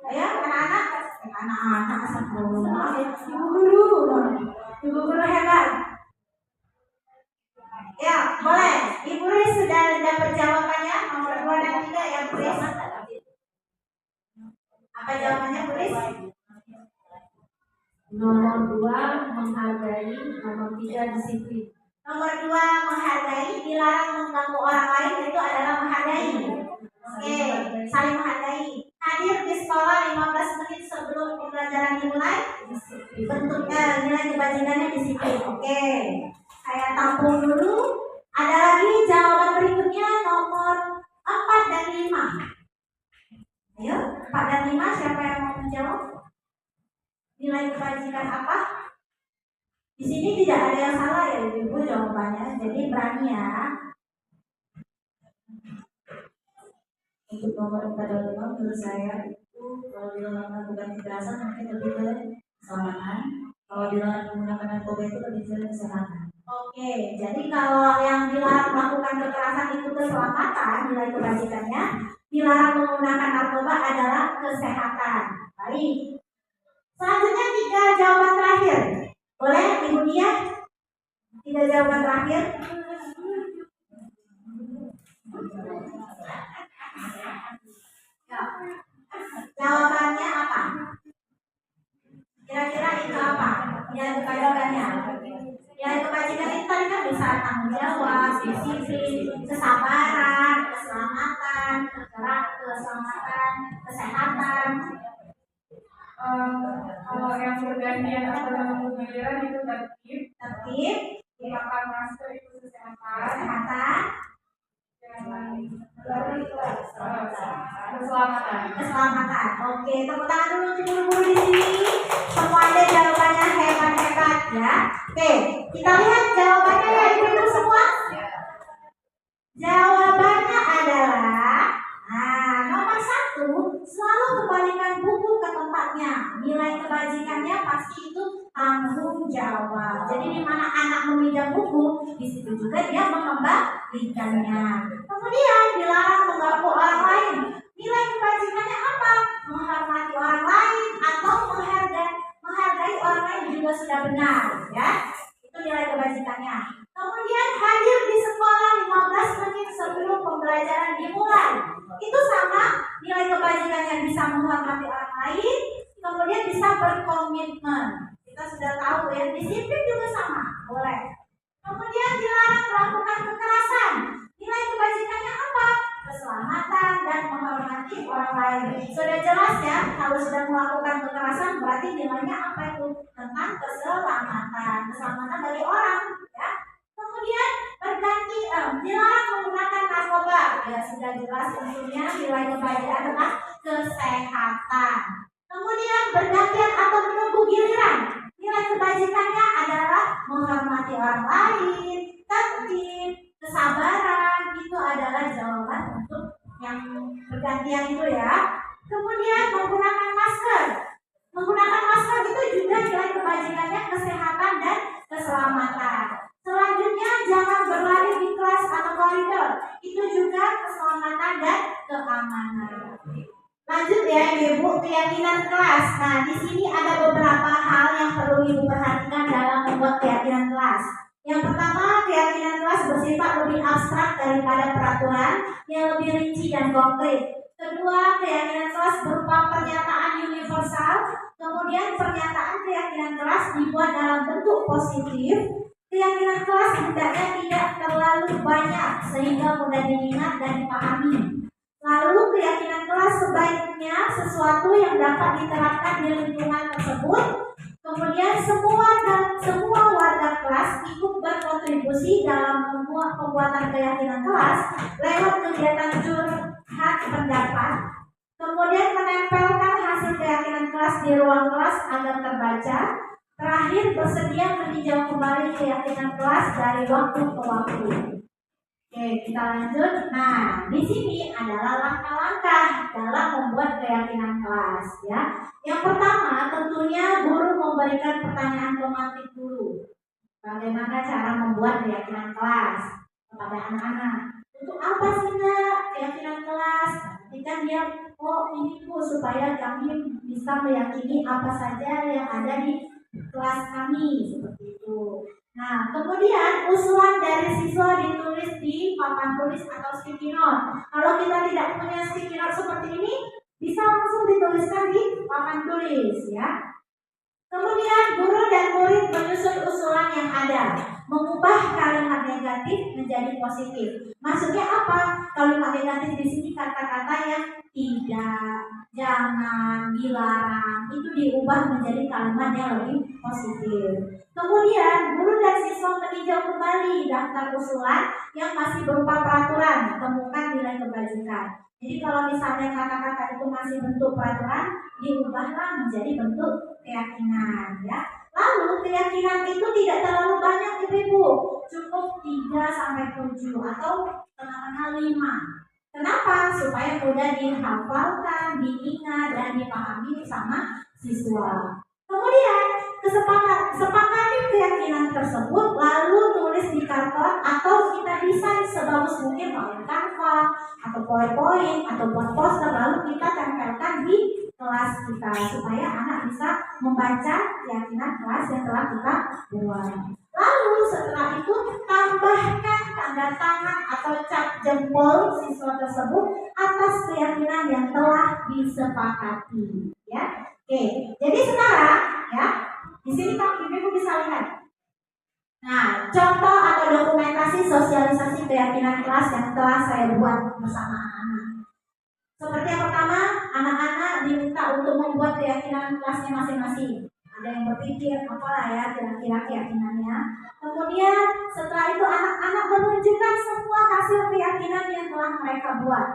Ayo anak-anak asal Ibu guru hebat. Ya, boleh. Ibu Riz sudah dapat jawabannya nomor 2 dan 3 ya Bu Riz? Apa jawabannya Bu Riz? Nomor 2 menghargai, nomor 3 disiplin. Nomor 2 menghargai, dilarang mengganggu orang lain, itu adalah menghargai. Oke, saling menghargai. Hadir di sekolah 15 menit sebelum pembelajaran dimulai. Bentuknya nilai kebajikannya disiplin. Oke, saya tampung dulu. Ada lagi jawaban berikutnya nomor 4 dan 5. Ayo, 4 dan 5 siapa yang mau menjawab? Nilai kebajikan apa? Di sini tidak ada yang salah ya Ibu jawabannya, jadi berani ya. Untuk nomor 4 dan 5 menurut saya itu kalau dilarang melakukan kekerasan mungkin lebih ke keselamatan. Kalau dilarang menggunakan narkoba itu lebih ke kesehatan. Oke, jadi kalau yang dilarang melakukan kekerasan itu keselamatan, nilai kebajikannya. Dilarang menggunakan narkoba adalah kesehatan. Baik. Selanjutnya 3 jawaban terakhir. Boleh Ibu Dia? 3 jawaban terakhir. Ya. Jawabannya apa? Kira-kira itu apa? Nilai kebajikannya. Nilai kebajikan itu tadi kan bisa tanggung jawab, disiplin, kesabaran, keselamatan, keselamatan, kesehatan. Kalau yang bergantian atau menunggu giliran itu Tertib, memakai masker itu kesehatan, keselamatan. Oke, tepuk tangan dulu untuk guru-guru di sini. Semuanya jawabannya hebat-hebat ya. Oke, kita lihat jawabannya ya Ibu semua. Jawabannya adalah nomor 1, selalu kembalikan buku ke tempatnya. Nilai kebajikannya pasti itu tanggung jawab. Jadi di mana anak meminjam buku, di situ juga dia mengembalikannya. Kemudian dilarang mengganggu orang lain. Nilai kebajikannya apa? Menghormati orang lain atau menghargai orang lain juga sudah benar, ya. Itu nilai kebajikannya. Kemudian hadir di sekolah 15 menit sebelum pembelajaran dimulai. Itu sama, nilai kebajikannya bisa menghormati orang lain, kemudian bisa berkomitmen. Kita sudah tahu ya, disiplin juga sama, boleh. Kemudian dilarang melakukan kekerasan. Nilai kebajikannya apa? Keselamatan dan menghormati orang lain. Sudah jelas ya, kalau sudah melakukan kekerasan berarti nilainya apa itu? Tentang keselamatan. Keselamatan bagi orang, ya. Kemudian dilarang menggunakan narkoba. Ya sudah jelas tentunya nilai kebajikan tentang kesehatan. Kemudian bergantian atau menunggu giliran. Nilai kebajikannya adalah menghormati orang lain, tertib, kesabaran. Itu adalah jawaban untuk yang bergantian itu ya. Kemudian menggunakan masker. Menggunakan masker itu juga nilai kebajikannya kesehatan. lanjut ya Ibu, keyakinan kelas. Nah, di sini ada beberapa hal yang perlu Ibu perhatikan dalam membuat keyakinan kelas. Yang pertama, keyakinan kelas bersifat lebih abstrak daripada peraturan yang lebih rinci dan konkret. Kedua, keyakinan kelas berupa pernyataan universal. Kemudian pernyataan keyakinan kelas dibuat dalam bentuk positif. Keyakinan kelas hendaknya tidak terlalu banyak sehingga mudah diingat dan dipahami. Lalu keyakinan kelas sebaiknya sesuatu yang dapat diterapkan di lingkungan tersebut. Kemudian semua warga kelas ikut berkontribusi dalam pembuatan keyakinan kelas lewat kegiatan curhat pendapat. Kemudian menempelkan hasil keyakinan kelas di ruang kelas agar terbaca. Terakhir, bersedia meninjau kembali keyakinan kelas dari waktu ke waktu. Oke, kita lanjut. Nah, di sini adalah langkah-langkah dalam membuat keyakinan kelas, ya. Yang pertama, tentunya guru memberikan pertanyaan pematik dulu. Bagaimana cara membuat keyakinan kelas kepada anak-anak? Untuk apa sih keyakinan kelas? Ketika dia, oh ini Bu, supaya kami bisa meyakini apa saja yang ada di kelas kami, seperti itu. Nah, kemudian usulan dari siswa ditulis di papan tulis atau sticky note. Kalau kita tidak punya sticky note seperti ini, bisa langsung dituliskan di papan tulis, ya. Kemudian guru dan murid menyusun usulan yang ada, mengubah kalimat negatif menjadi positif. Maksudnya apa? Kalimat negatif di sini kata-kata yang tidak, jangan, dilarang, itu diubah menjadi kalimat yang lebih positif. Kemudian guru dan siswa meninjau kembali daftar usulan yang masih berupa peraturan, temukan nilai kebajikan. Jadi kalau misalnya kata-kata itu masih bentuk peraturan, diubahlah menjadi bentuk keyakinan, ya. Lalu keyakinan itu tidak terlalu banyak Ibu, cukup 3-7 atau tengah-tengah 5. Kenapa? Supaya mudah dihafalkan, diingat, dan dipahami sama siswa. Kemudian sepakati keyakinan tersebut, lalu tulis di karton atau kita desain sebagus mungkin oleh Canva atau PowerPoint atau buat poster, lalu kita tempelkan di kelas kita supaya anak bisa membaca keyakinan kelas yang telah kita buat. Lalu setelah itu tambahkan tanda tangan atau cap jempol siswa tersebut atas keyakinan yang telah disepakati, ya. Oke, jadi sekarang, ya, di sini Ibu bisa lihat. Nah, contoh atau dokumentasi sosialisasi keyakinan kelas yang telah saya buat bersama anak-anak. Seperti yang pertama, anak-anak diminta untuk membuat keyakinan kelasnya masing-masing. Ada yang berpikir apalah ya kira-kira keyakinannya. Kemudian setelah itu anak-anak menunjukkan semua hasil keyakinan yang telah mereka buat.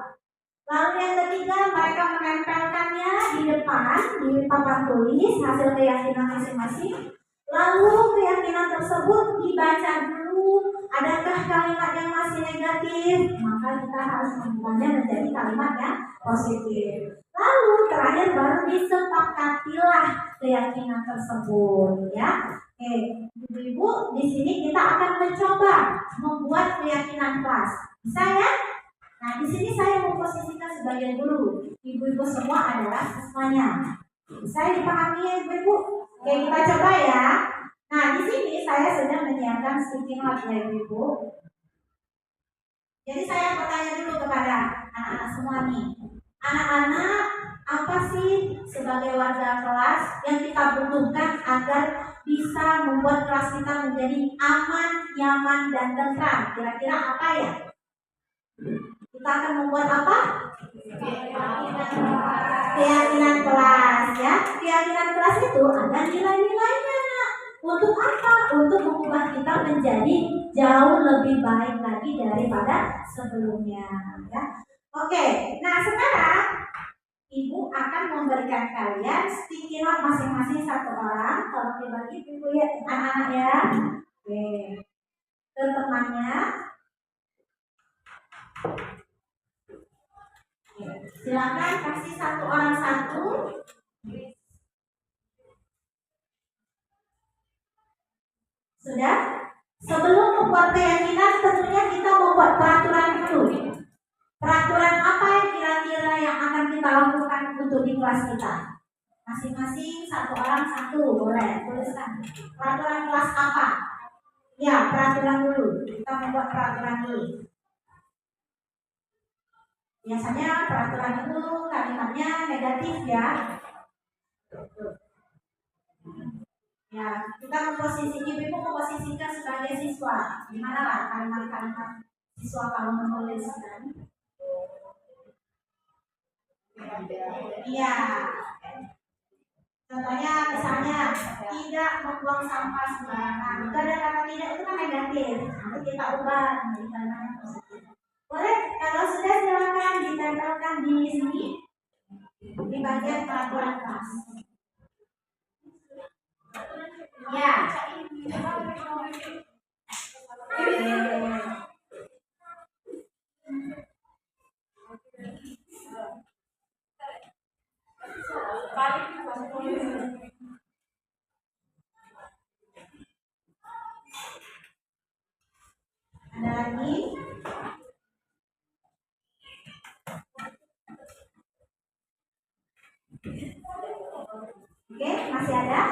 Lalu yang ketiga, mereka menempelkannya di depan di papan tulis hasil keyakinan masing-masing. Lalu keyakinan tersebut dibaca dulu. Adakah kalimat yang masih negatif? Maka kita harus mengubahnya menjadi kalimat yang positif. Lalu terakhir baru disepakatilah keyakinan tersebut, ya. Oke, Ibu-ibu, di sini kita akan mencoba membuat keyakinan kelas. Bisa ya? Nah, di sini saya memposisikan sebagai guru. Ibu-ibu semua adalah siswanya. Bisa dipahami ya, Ibu-ibu? Oke, kita coba ya. Nah, di sini saya sudah menyiapkan sticky note ya, Ibu-ibu. Jadi saya bertanya dulu kepada anak-anak semua nih. Anak-anak, apa sih sebagai warga kelas yang kita butuhkan agar bisa membuat kelas kita menjadi aman, nyaman, dan tentram? Kira-kira apa ya? Kita akan membuat apa? Keyakinan kelas, ya. Keyakinan kelas itu ada nilai-nilainya, Nak. Untuk apa? Untuk mengubah kita menjadi jauh lebih baik lagi daripada sebelumnya, ya. Oke, nah sekarang Ibu akan memberikan kalian sticky note masing-masing satu orang. Kalau dibagi Ibu ya, anak-anak ya. Oke, ke temannya. Silakan kasih satu orang satu. Sudah? Sebelum membuat keyakinan tentunya kita membuat peraturan dulu. Peraturan apa yang kira-kira yang akan kita lakukan untuk kelas kita. Masing-masing satu orang satu, boleh tuliskan. Peraturan kelas apa? Ya, peraturan dulu. Kita membuat peraturan dulu. Biasanya peraturan itu kalimatnya negatif ya. Ya, kita memposisikan sebagai siswa. Gimana lah kalimat-kalimat siswa kalau menuliskan? Iya. Contohnya misalnya tidak membuang sampah sembarangan. Itu ada kata tidak itu kan negatif. Nanti kita ubah menjadi kalimat yang positif. Boleh kalau sudah silakan ditempelkan di sini di bagian peraturan kelas. Ya. Ada lagi? Oke, masih ada?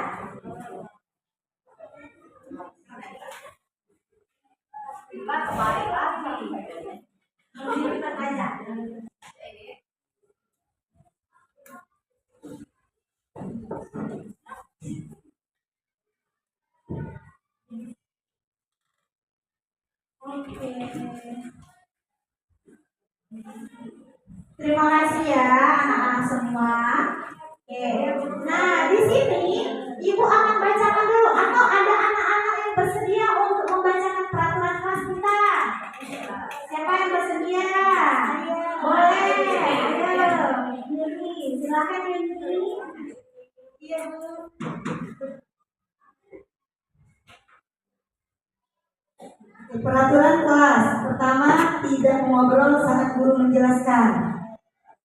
Kita kembali lagi. Kita aja. Oke. Terima kasih ya anak-anak semua. Oke. Nah, di sini Ibu akan bacakan dulu atau ada anak-anak yang bersedia untuk membacakan peraturan kelas kita? Siapa yang bersedia? Boleh. Ayo. Yuni, silakan Yuni. Iya, Bu. Peraturan kelas pertama, tidak mengobrol saat guru menjelaskan.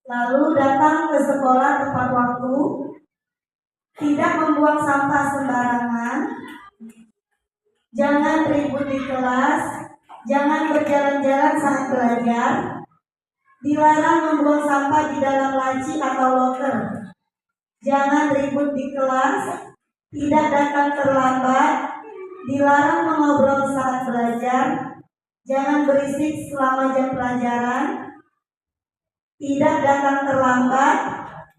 Lalu datang ke sekolah tepat waktu, tidak membuang sampah sembarangan, jangan ribut di kelas, jangan berjalan-jalan saat belajar, dilarang membuang sampah di dalam laci atau loker, jangan ribut di kelas, tidak datang terlambat, dilarang mengobrol saat belajar, jangan berisik selama jam pelajaran, tidak datang terlambat,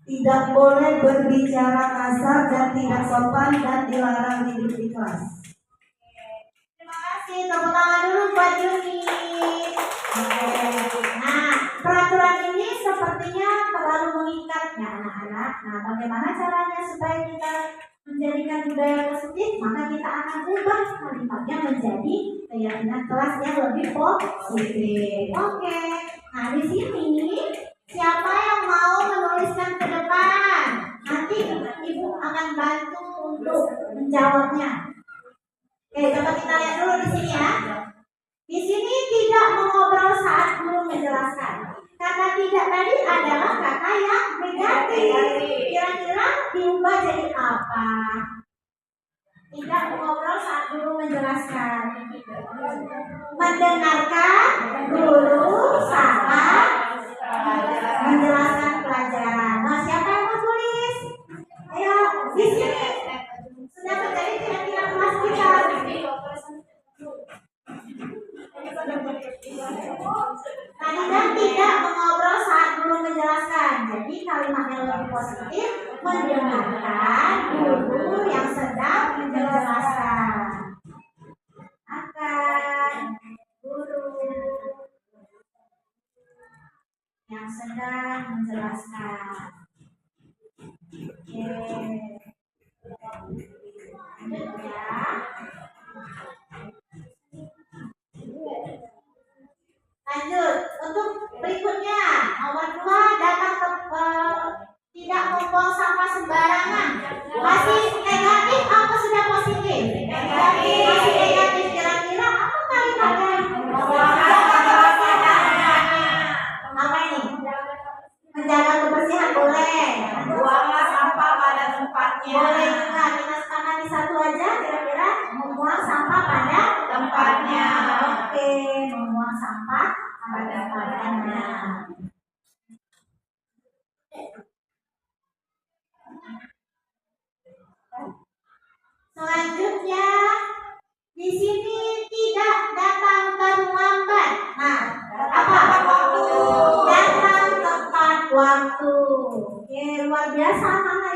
tidak boleh berbicara kasar dan tidak sopan, dan dilarang tidur di kelas. Terima kasih, tepuk tangan dulu buat Yuni. Oke. Nah, peraturan ini sepertinya terlalu mengikat ya anak-anak. Nah, bagaimana caranya supaya kita menjadikan budaya positif? Maka kita akan ubah kalimatnya menjadi keyakinan kelas yang lebih positif. Oke. Nah, di sini siapa yang mau menuliskan ke depan? Nanti Ibu akan bantu untuk menjawabnya. Oke, coba kita lihat dulu di sini ya. Di sini tidak mengobrol saat guru menjelaskan. Kata tidak tadi adalah kata yang negatif. Kira-kira diubah jadi apa? Tidak mengobrol saat guru menjelaskan. Mendengarkan guru saat menjelaskan pelajaran. Nah, siapa yang mau tulis? Ayo, di sini sudah terjadi kira-kira kelas kita. Tadi kan tidak mengobrol saat guru menjelaskan. Jadi kalimat yang lebih positif, mendengarkan guru yang sedang menjelaskan. Akan guru yang sedang menjelaskan. Oke. Lanjut ya. Lanjut untuk berikutnya, nomor 2 datang ke tidak membuang sampah sembarangan. Masih negatif apa sudah positif? Negatif. Masih negatif. Kira-kira apa kalimatnya? Apa ini? Menjaga kebersihan boleh. Buanglah sampah pada tempatnya. Boleh juga kita sepakati satu aja. Kira-kira membuang sampah pada tempatnya. Oke, membuang sampah pada tempatnya.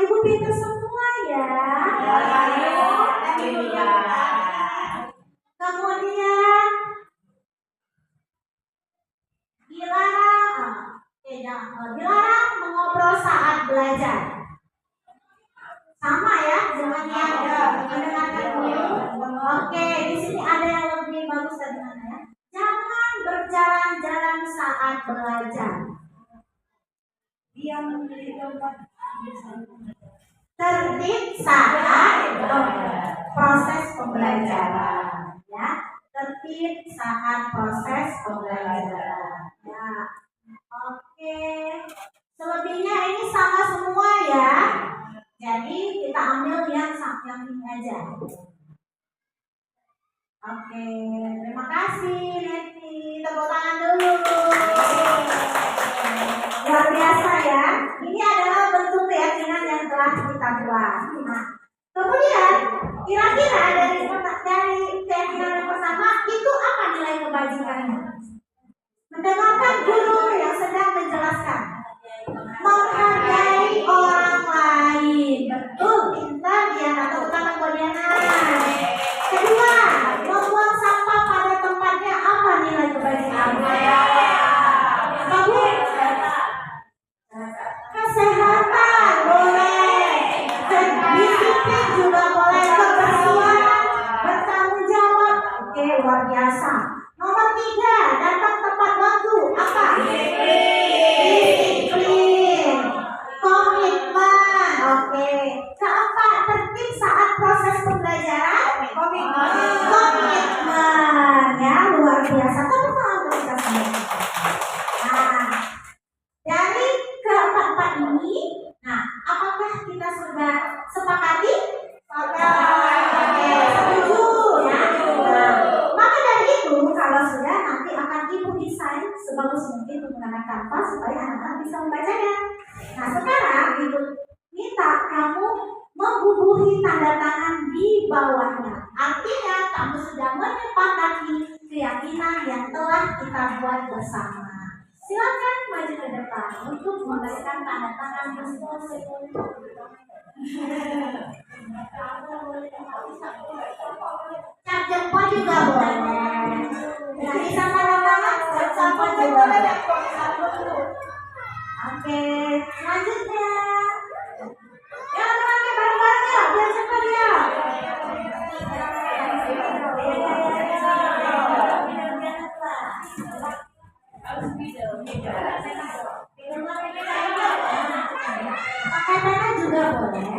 Ibu pintar semua ya. Kemudian dilarang mengobrol saat belajar. Sama ya, jangan yang mendengarkan dulu. Oke, di sini ada yang lebih bagus dari mana ya? Jangan berjalan-jalan saat belajar. Dia memilih tempat tertib saat proses pembelajaran, ya. Tertib saat proses pembelajaran. Ya. Oke. Selebihnya ini sama semua ya. Jadi kita ambil yang ini aja. Oke, terima kasih Neti. Tepuk tangan dulu. Luar biasa ya. Ini adalah bentuk keyakinan yang telah kita buat. Nah, kemudian kira-kira dari keyakinan yang pertama itu apa nilai kebajikannya? Mendengarkan guru yang sedang menjelaskan, menghargai orang lain. Betul, pintar dia atau utama Diana. Kedua, membuang sampah pada tempatnya. Apa nilai kebajikannya? Bagus. Kesehatan boleh, disiplin juga boleh, kebersihan, bertanggung jawab. Oke, luar biasa. Nomor 3, datang tepat waktu. Apa? Disiplin, komitmen. Oke. Keempat, tertib saat proses pembelajaran. Komitmen. Ya, luar biasa. Tepuk tangan untuk kita semua. Nah, dari keempat ini, apakah kita sudah sepakati? Oke, setuju ya. Nah, maka dari itu kalau sudah nanti akan ibu desain sebagus mungkin menggunakan kanvas supaya anak-anak bisa membacanya. Nah, sekarang ibu minta kamu membubuhi tanda tangan di bawahnya. Artinya kamu sudah menyepakati keyakinan yang telah kita buat bersama. Silakan maju ke depan untuk memberikan tanda tangan cap jempol juga boleh. Nah, bisa tanda tangan cap jempol juga boleh. Oke, selanjutnya. Ya, teman-teman bareng-bareng ya, biar cepat ya. Pakai tangan juga boleh.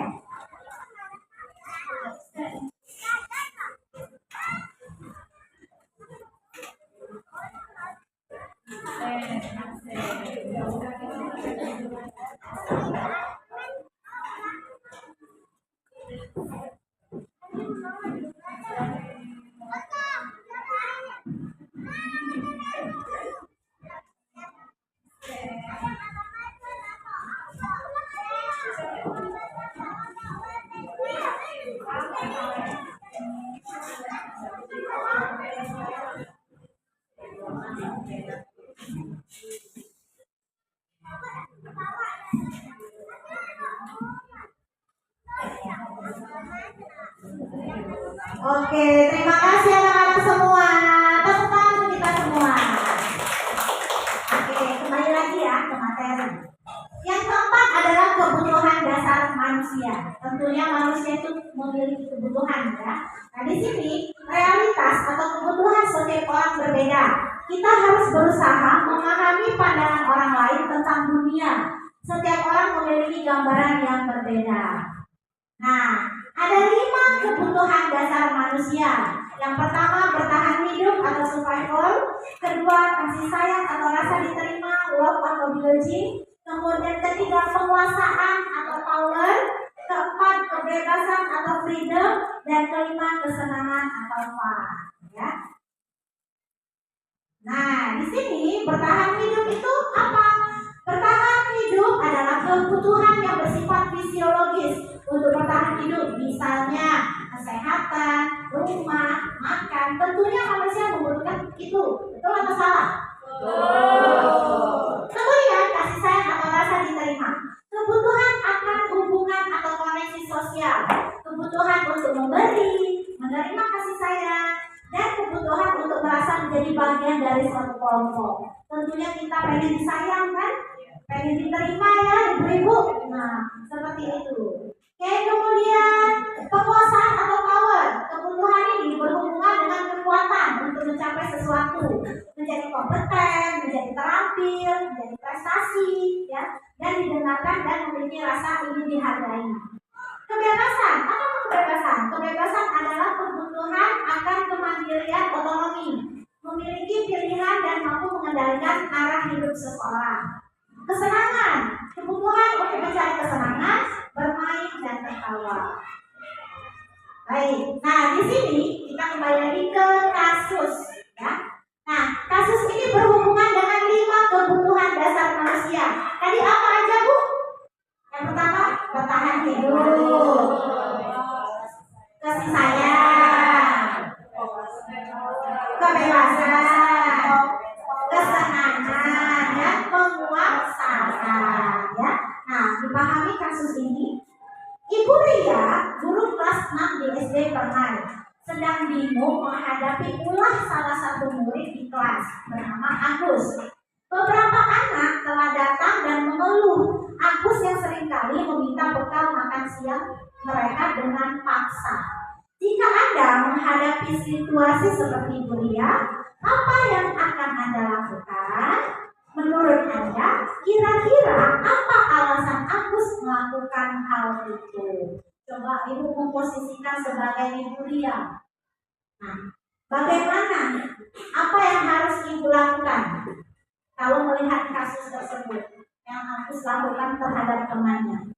Oke, terima kasih anak-anak semua. Tepuk tangan untuk kita semua. Oke, kembali lagi ya ke materi. Yang keempat adalah kebutuhan dasar manusia. Tentunya manusia itu memiliki kebutuhan ya. Nah, di sini realitas atau kebutuhan setiap orang berbeda. Kita harus berusaha memahami pandangan orang lain tentang dunia. Setiap orang memiliki gambaran yang berbeda. Nah, ada 5 kebutuhan dasar manusia. Yang pertama, bertahan hidup atau survival. Kedua, kasih sayang atau rasa diterima, love atau belonging. Kemudian ketiga, penguasaan atau power. Keempat, kebebasan atau freedom. Dan kelima, kesenangan atau fun. Ya. Nah, di sini bertahan hidup itu apa? Bertahan hidup adalah kebutuhan yang bersifat fisiologis. Untuk bertahan hidup, misalnya kesehatan, rumah, makan, tentunya manusia membutuhkan itu. Betul atau salah? Betul. Kemudian kasih sayang atau rasa diterima. Kebutuhan akan hubungan bagian dari suatu kelompok. Tentunya kita pengen disayang kan? Pengen diterima ya ibu-ibu. Nah, seperti itu. Oke, kemudian kekuasaan atau power. Kebutuhan ini berhubungan dengan kekuatan untuk mencapai sesuatu, menjadi kompeten, menjadi terampil, menjadi prestasi, ya, dan didengarkan dan memiliki rasa ingin dihargai. Kebebasan, apa itu kebebasan? Kebebasan adalah kebutuhan akan kemandirian otonomi, memiliki pilihan dan mampu mengendalikan arah hidup seseorang. Kesenangan, kebutuhan untuk mencari kesenangan, bermain dan tertawa. Baik, nah di sini kita kembali lagi ke kasus, ya. Nah, kasus ini berhubungan dengan 5 kebutuhan dasar manusia. Tadi apa aja, Bu? Yang pertama, bertahan hidup, kasih sayang, kebebasan, kesenangan, dan penguasaan, ya. Nah, dipahami kasus ini. Ibu Ria, guru kelas 6 di SD Permai, sedang bingung menghadapi ulah salah satu murid di kelas bernama Agus. Beberapa anak telah datang dan mengeluh Agus yang seringkali meminta bekal makan siang mereka dengan paksa. Jika Anda menghadapi situasi seperti Ibu Ria, apa yang akan Anda lakukan? Menurut Anda, kira-kira apa alasan Agus melakukan hal itu? Coba Ibu memposisikan sebagai Ibu Ria. Nah, bagaimana? Apa yang harus Ibu lakukan kalau melihat kasus tersebut yang Agus lakukan terhadap temannya?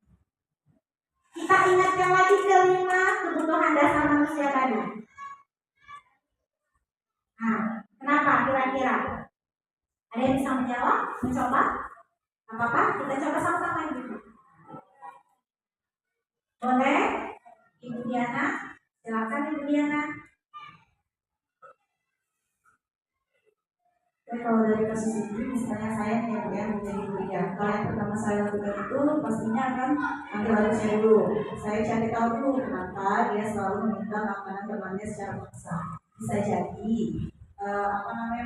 Kita ingatkan lagi ke 5 kebutuhan dasar manusia tadi. Nah, kenapa kira-kira? Ada yang bisa menjawab? Mencoba? Apa-apa? Kita coba sama-sama Ibu. Boleh? Ibu Diana? Silakan Ibu Diana. Kalau dari kasus ini, misalnya saya yang menjadi kuliah, kalau yang pertama saya lakukan itu pastinya akan ambil alih saya dulu. Saya cari tahu dulu kenapa dia selalu meminta makanan temannya secara paksa. Bisa jadi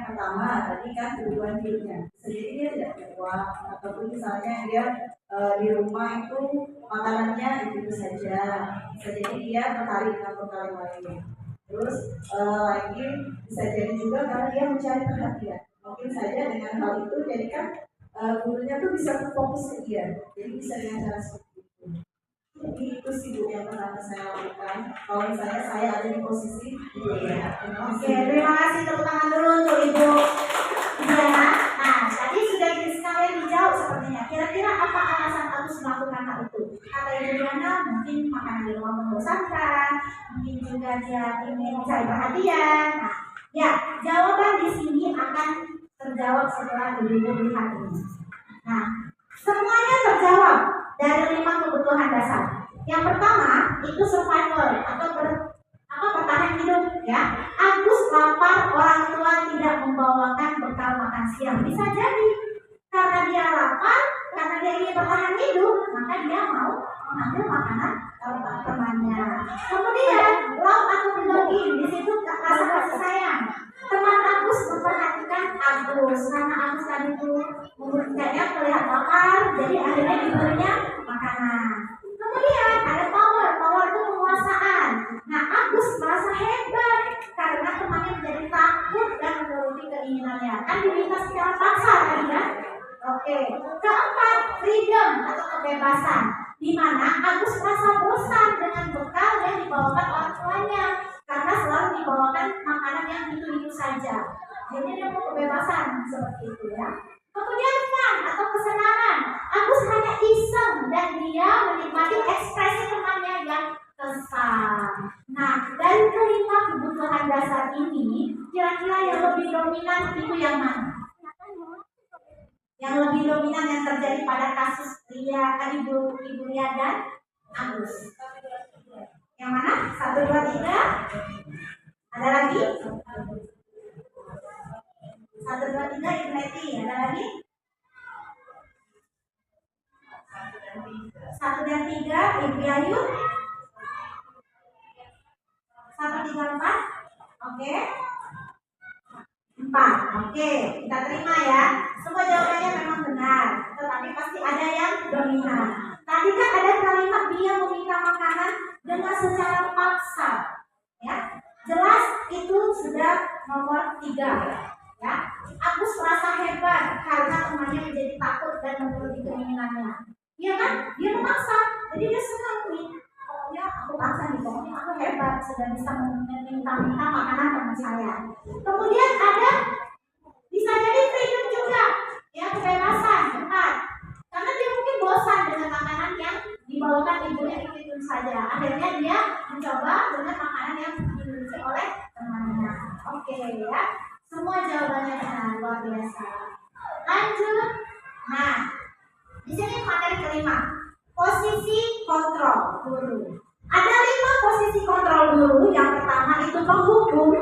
pertama tadi kan kebutuhan hidupnya. Bisa jadi dia tidak punya uang, ataupun misalnya dia di rumah itu makanannya itu saja. Bisa jadi dia tertarik dengan bekal yang lain. Terus lagi bisa jadi juga karena dia mencari perhatian. Mungkin saja dengan hal itu jadikan gurunya tuh bisa fokus ke dia. Jadi bisa dengan cara seperti itu. Jadi itu sih Bu yang pertama saya lakukan. Kalau misalnya saya ada di posisi Ibu ya. Oke, terima kasih, tepuk tangan dulu untuk Ibu Diana. Nah, tadi sudah sekalian dijawab sepertinya. Kira-kira apa alasan Agus melakukan hal itu? Kata Ibu Diana, mungkin makanan di rumah membosankan, mungkin juga dia ingin mencari perhatian. Nah, ya, jawaban di sini akan terjawab setelah Ibu lihat ini. Nah, semuanya terjawab dari 5 kebutuhan dasar. Yang pertama itu survival atau bertahan hidup, ya. Agus lapar, orang tua tidak membawakan bekal makan siang. Bisa jadi karena dia lapar, karena dia ingin bertahan hidup, maka dia mau mengambil makanan temannya. Kemudian love atau belonging, di situ rasa kasih sayang. Teman Agus memperhatikan Agus karena Agus tadi itu membuatnya terlihat lapar, jadi akhirnya diberinya makanan. Kemudian ada power itu penguasaan. Nah, Agus merasa hebat karena temannya menjadi takut dan menuruti keinginannya. Kan diminta secara paksa tadi ya. Oke. Keempat, freedom atau kebebasan, di mana Agus merasa bosan dengan bekal yang dibawakan orang tuanya karena selalu dibawakan makanan yang itu saja. Jadi dia mau kebebasan seperti itu ya. Kemudian fun atau kesenangan, Agus hanya iseng dan dia menikmati ekspresi temannya yang kesal. Nah, dari kelima kebutuhan dasar ini, kira-kira yang lebih dominan itu yang mana? Yang lebih dominan yang terjadi pada kasus Ibu Ria dan Agus. Yang mana? 1, 2, 3. Ada lagi? 1, 2, 3 Ibu Neti. Ada lagi? 1 dan 3 Ibu Ayu. 1, 3, 4. Oke. 4. Oke, kita terima ya. Semua jawabannya memang benar, tetapi pasti ada yang dominan. Tadi kan ada kalimat dia meminta makanan dengan secara paksa. Ya, jelas itu sudah nomor 3. Ya, Agus merasa hebat karena temannya menjadi takut dan menuruti keinginannya. Iya kan? Dia memaksa, jadi dia senang nih. Pokoknya aku paksa nih, pokoknya aku hebat sudah bisa meminta makanan teman saya. Kemudian ada bisa jadi freedom juga, ya kebebasan, 4. Karena dia mungkin bosan dengan makanan yang dibawakan ibunya itu saja. Akhirnya dia mencoba dengan makanan yang dimiliki oleh temannya. Oke ya, semua jawabannya benar, luar biasa. Lanjut. Nah, di sini materi kelima, posisi kontrol guru. Ada 5 posisi kontrol guru. Yang pertama itu penghukum,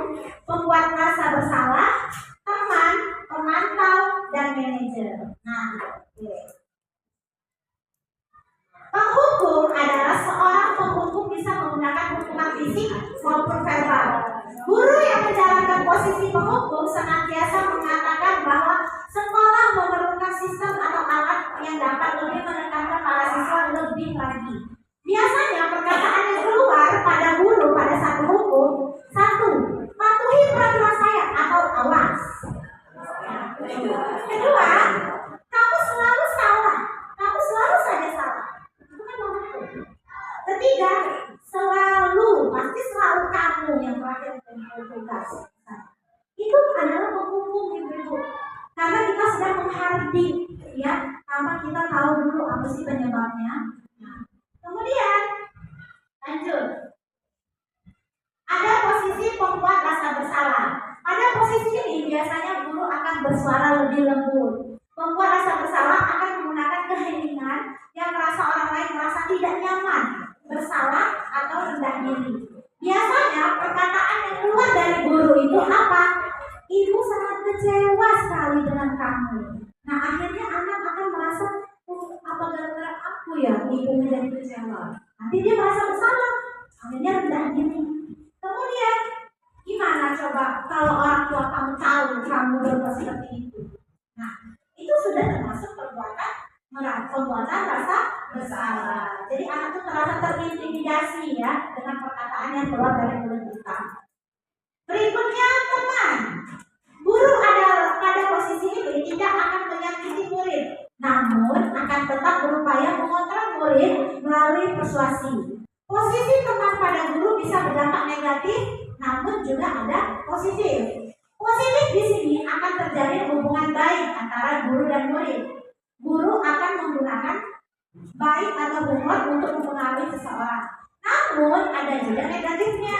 pembuat rasa bersalah, teman, pemantau, dan manajer. Nah, oke. Penghukum adalah seorang penghukum bisa menggunakan hukuman fisik maupun verbal. Guru yang menjalankan posisi penghukum senantiasa mengatakan bahwa sekolah memerlukan sistem atau alat yang dapat lebih menekankan para siswa lebih lagi. Biasanya perkataan yang keluar pada guru pada saat menghukum, 1. Patuhi peraturan saya atau awas. Kedua, kamu selalu salah, kamu selalu saja salah. Itu kan menghukum. Ketiga, pasti selalu kamu yang terakhir tugas. Itu adalah menghukum ibu-ibu. Karena kita sedang menghardik, ya, karena kita tahu dulu apa sih penyebabnya. Nah, kemudian lanjut. Ada posisi pembuat rasa bersalah. Pada posisi ini biasanya guru akan bersuara lebih lembut. Pembuat rasa bersalah akan menggunakan keheningan yang merasa orang lain merasa tidak nyaman, bersalah atau rendah diri. Biasanya perkataan yang keluar dari guru itu apa? Ibu sangat kecewa sekali dengan kamu. Nah, akhirnya anak akan merasa, apa gara-gara aku ya ibu menjadi kecewa. Nanti dia merasa bersalah, akhirnya rendah diri. Kemudian gimana coba kalau orang tua kamu tahu kamu berbuat seperti itu? Nah, itu sudah termasuk pembuatan rasa bersalah. Jadi anak itu terasa terintimidasi ya dengan perkataan yang keluar dari mulut kita. Berikutnya teman. Guru pada posisi ini tidak akan menyakiti murid, namun akan tetap berupaya mengontrol murid melalui persuasi. Posisi teman pada guru bisa berdampak negatif, namun juga ada positif. Positif di sini akan terjadi hubungan baik antara guru dan murid. Guru akan menggunakan baik atau humor untuk mempengaruhi seseorang. Namun ada juga negatifnya.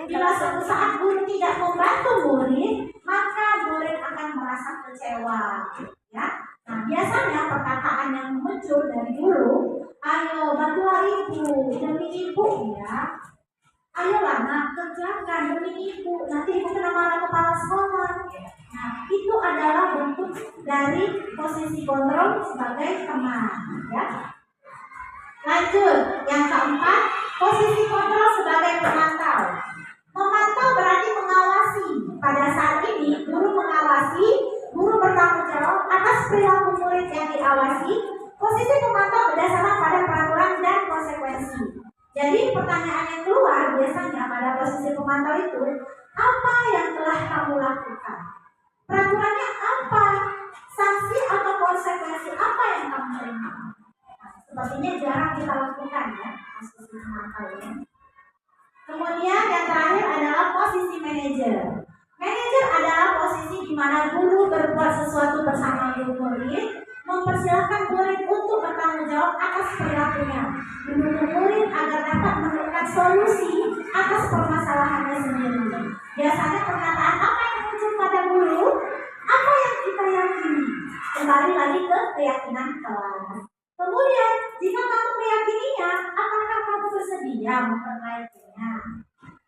Bila suatu saat guru tidak membantu murid, maka murid akan merasa kecewa. Ya, nah biasanya perkataan yang muncul dari guru, ayo bantulah ibu demi ibu ya. Ayolah nak kerjakan demi ibu, nanti ibu kena marah kepala sekolah. Nah, itu adalah bentuk dari posisi kontrol sebagai teman, ya. Lanjut, yang keempat, posisi kontrol sebagai pemantau. Memantau berarti mengawasi. Pada saat ini, guru mengawasi, guru bertanggung jawab atas perilaku murid yang diawasi. Posisi pemantau berdasarkan pada peraturan dan konsekuensi. Jadi pertanyaan yang keluar biasanya pada posisi pemantau itu, apa yang telah kamu lakukan? Peraturannya apa? Sanksi atau konsekuensi apa yang kamu terima? Nah, sepertinya jarang kita lakukan ya, posisi pemantau ini. Kemudian yang terakhir adalah posisi manajer. Manajer adalah posisi di mana guru berbuat sesuatu bersama murid, mempersilahkan murid untuk bertanggung jawab atas perilakunya, mendukung murid agar dapat menemukan solusi atas permasalahannya sendiri. Biasanya perkataan apa yang muncul pada guru? Apa yang kita yakini? Kembali lagi ke keyakinan kelas. Kemudian, jika kamu meyakininya, apakah kamu bersedia memperbaikinya?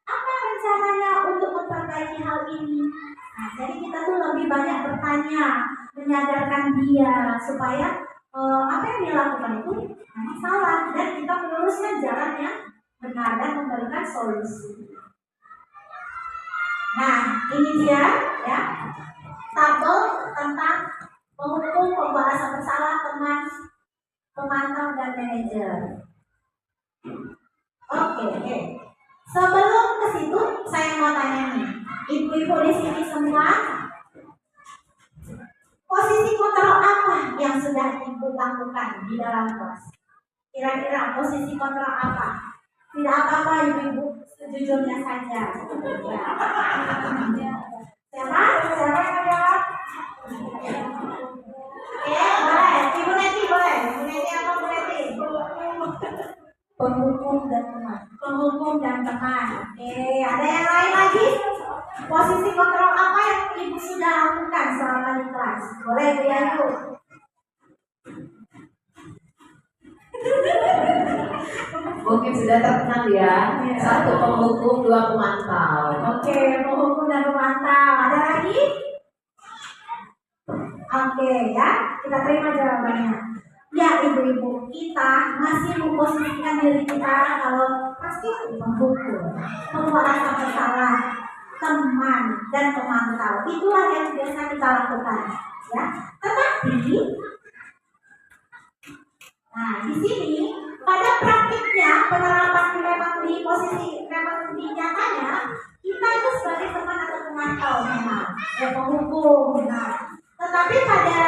Apa rencananya untuk memperbaiki hal ini? Nah, jadi kita tuh lebih banyak bertanya, menyadarkan dia supaya apa yang dia lakukan itu memang salah dan kita meluruskan jalan yang benar dan memberikan solusi. Nah, ini dia ya tabel tentang penghukum, pembahasan bersalah, teman, pemantau, dan manajer. Oke. Sebelum ke situ, saya mau tanya nih, ibu-ibu di sini semua, posisi kontrol apa yang sudah ibu lakukan di dalam kelas? Kira-kira posisi kontrol apa? Tidak apa-apa ibu-ibu, sejujurnya saja. Ya. Siapa? Siapa yang mau jawab? Oke, boleh. Ibu Neti boleh. Ibu Neti apa Bu Neti? Penghukum dan teman. Penghukum dan teman. Oke, ada yang lain lagi? Posisi kontrol apa yang ibu sudah lakukan selama di kelas? Boleh Bu Yayu. Mungkin sudah terkenal ya. Satu penghukum, dua pemantau. Oke, penghukum dan pemantau. Ada lagi? Oke, ya. Kita terima jawabannya. Ya, ibu-ibu, kita masih memposisikan diri kita kalau pasti penghukum, pembuat bersalah, teman, dan pemantau. Itulah yang biasa kita lakukan, ya. Tetapi, nah di sini pada praktiknya penerapan memang di posisi memang di nyatanya kita itu sebagai teman atau pemantau memang, ya penghukum. Nah, tetapi pada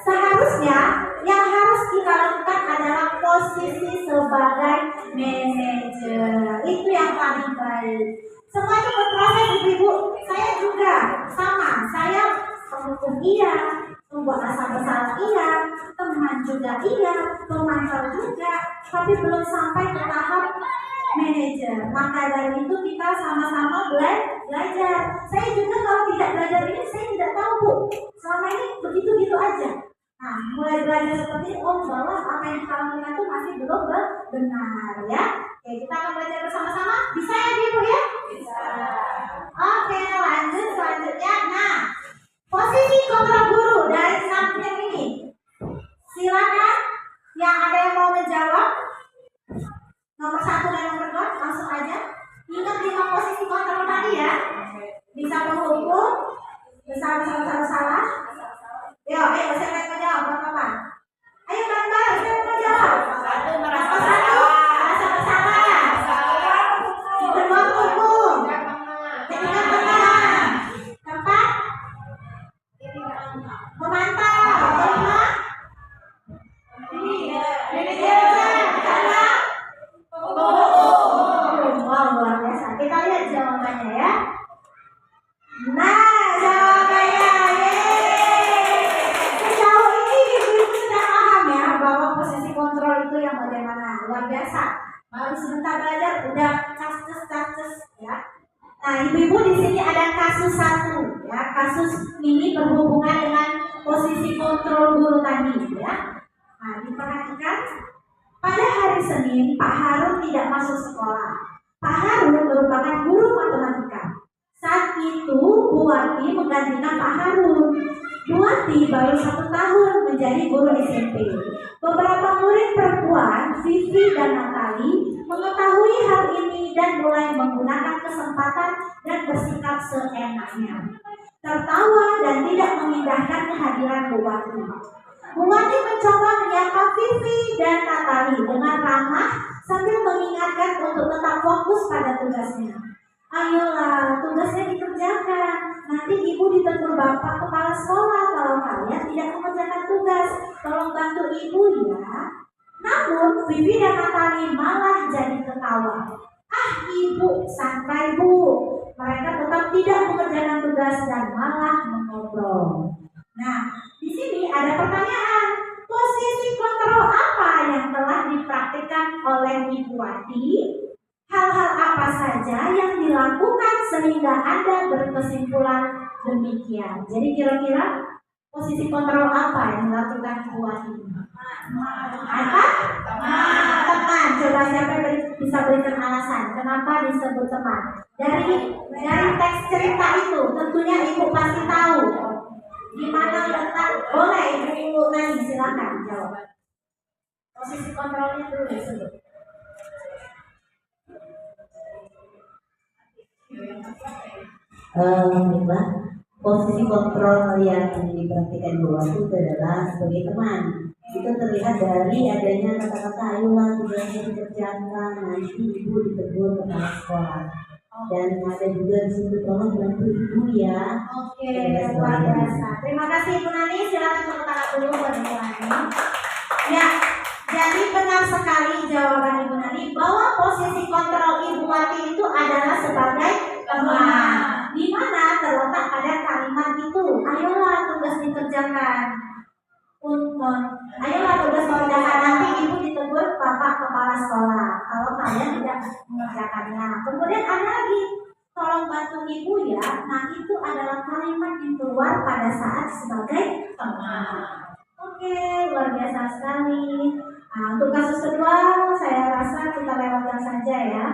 seharusnya yang harus kita lakukan adalah posisi sebagai manajer. Itu yang paling baik. Semua itu berproses ibu-ibu. Saya juga sama. Saya penghukum iya, membuat rasa bersalah iya, teman juga iya, pemantau juga, tapi belum sampai ke tahap manajer. Maka dari itu kita sama-sama belajar. Saya juga kalau tidak belajar ini saya tidak tahu Bu. Selama ini begitu-gitu aja. Nah, mulai belajar seperti ini, oh bahwa apa yang kita lakukan itu masih belum benar ya. Oke, kita akan belajar bersama-sama. Bisa ya ibu ya? Bisa. Oke, lanjut selanjutnya. Nah, posisi kontrol guru dari samping ini. Silakan yang ada yang mau menjawab. Nomor 1 dan nomor 2 langsung aja. Ingat 5 posisi kontrol tadi ya. Bisa menghukum, bisa salah. Yo, ayo siapa yang mau jawab? Kapan? Ayo bareng-bareng, siapa yang mau jawab? Satu merasa bersalah. Kedua hukum. Ketiga teman. Keempat memantau. Kelima wow, luar biasa. Kita lihat jawabannya ya. Nah, jawabannya sejauh ini ibu-ibu sudah paham ya bahwa posisi kontrol itu yang bagaimana. Luar biasa. Baru sebentar belajar udah kasus ya. Nah, ibu-ibu di sini ada kasus 1 ya. Kasus ini berhubungan dengan posisi kontrol guru tadi ya. Nah, diperhatikan pada hari Senin Pak Harun tidak masuk sekolah. Pak Harun merupakan guru matematika. Saat itu Bu Wati menggantikan Pak Harun. Bu Wati baru 1 tahun menjadi guru SMP. Beberapa murid perempuan, Vivi dan Natali, mengetahui hal ini dan mulai menggunakan kesempatan dan bersikap seenaknya. Tertawa dan tidak mengindahkan kehadiran Bu Wati. Bu Wati mencoba menyapa Vivi dan Natali dengan ramah sambil mengingatkan untuk tetap fokus pada tugasnya. Ayolah, tugasnya dikerjakan. Nanti ibu ditegur bapak kepala sekolah kalau kalian tidak mengerjakan tugas. Tolong bantu ibu ya. Namun, Vivi dan Natali malah jadi ketawa. Ah, ibu, santai bu. Mereka tetap tidak mengerjakan tugas dan malah mengobrol. Nah, di sini ada pertanyaan. Posisi kontrol apa yang telah dipraktikkan oleh Ibu Wati? Hal-hal apa saja yang dilakukan sehingga Anda berkesimpulan demikian? Jadi kira-kira posisi kontrol apa yang dilakukan Ibu Wati? Apa? Teman. Coba siapa bisa berikan alasan kenapa disebut teman? Dari teks cerita itu tentunya Ibu pasti tahu. Di mana letak? Boleh Ibu Nani silakan jawab. Posisi kontrolnya dulu disebut. Baiklah, posisi kontrol yang diperhatikan Bu waktu itu adalah sebagai teman. Itu terlihat dari adanya kata-kata ayolah tugasnya dikerjakan, nanti ibu ditegur kepala sekolah. Dan ada juga di situ tolong bantu ibu ya. Oke, luar biasa. Terima kasih Ibu Nani. Silakan tepuk tangan dulu buat Ibu Nani. Ya, jadi benar sekali jawaban Ibu Nani bahwa posisi kontrol Ibu Wati itu adalah sebagai teman. Di mana terletak pada kalimat itu. Ayolah tugas dikerjakan. Ayolah tugas dikerjakan, nanti ibu ditegur bapak kepala sekolah kalau kalian tidak mengerjakannya. Kemudian ada lagi, tolong bantu ibu ya. Nah itu adalah kalimat yang keluar pada saat sebagai teman. Oke, luar biasa sekali. Nah, untuk kasus kedua saya rasa kita lewatkan saja ya.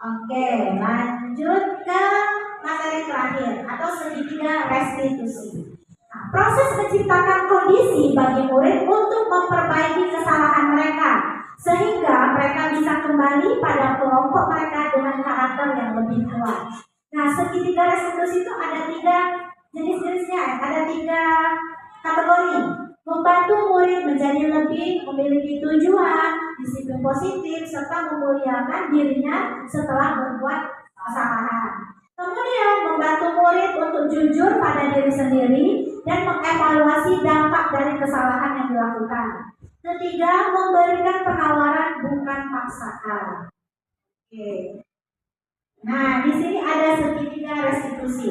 Oke, lanjut ke materi terakhir atau segitiga restitusi. Nah, proses menciptakan kondisi bagi murid untuk memperbaiki kesalahan mereka sehingga mereka bisa kembali pada kelompok mereka dengan karakter yang lebih kuat. Nah, segitiga restitusi itu ada 3 jenis-jenisnya, ada 3 kategori. Membantu murid menjadi lebih memiliki tujuan, disiplin positif, serta memuliakan dirinya setelah berbuat kesalahan. Kemudian membantu murid untuk jujur pada diri sendiri dan mengevaluasi dampak dari kesalahan yang dilakukan. Ketiga, memberikan penawaran bukan paksaan. Oke. Nah, di sini ada segitiga restitusi.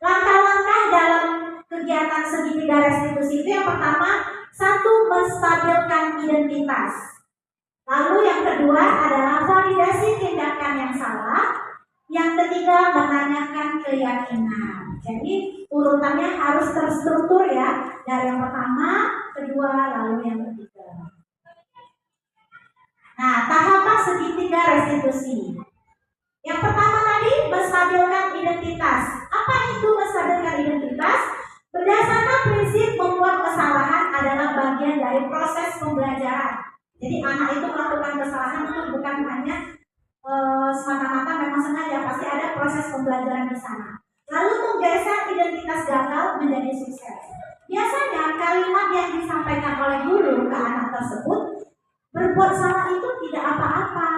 Langkah-langkah dalam kegiatan segitiga restitusi itu yang pertama, 1, menstabilkan identitas. Lalu yang kedua adalah validasi tindakan yang salah. Yang ketiga, menanyakan keyakinan. Jadi urutannya harus terstruktur ya. Dari yang pertama, kedua, lalu yang ketiga. Nah, tahapan segitiga restitusi. Yang pertama tadi, menstabilkan identitas. Apa itu menstabilkan identitas? Berdasarkan prinsip membuat kesalahan adalah bagian dari proses pembelajaran. Jadi anak itu melakukan kesalahan itu bukan hanya semata-mata memang sengaja, pasti ada proses pembelajaran di sana. Lalu menggeser identitas gagal menjadi sukses. Biasanya kalimat yang disampaikan oleh guru ke anak tersebut, berbuat salah itu tidak apa-apa,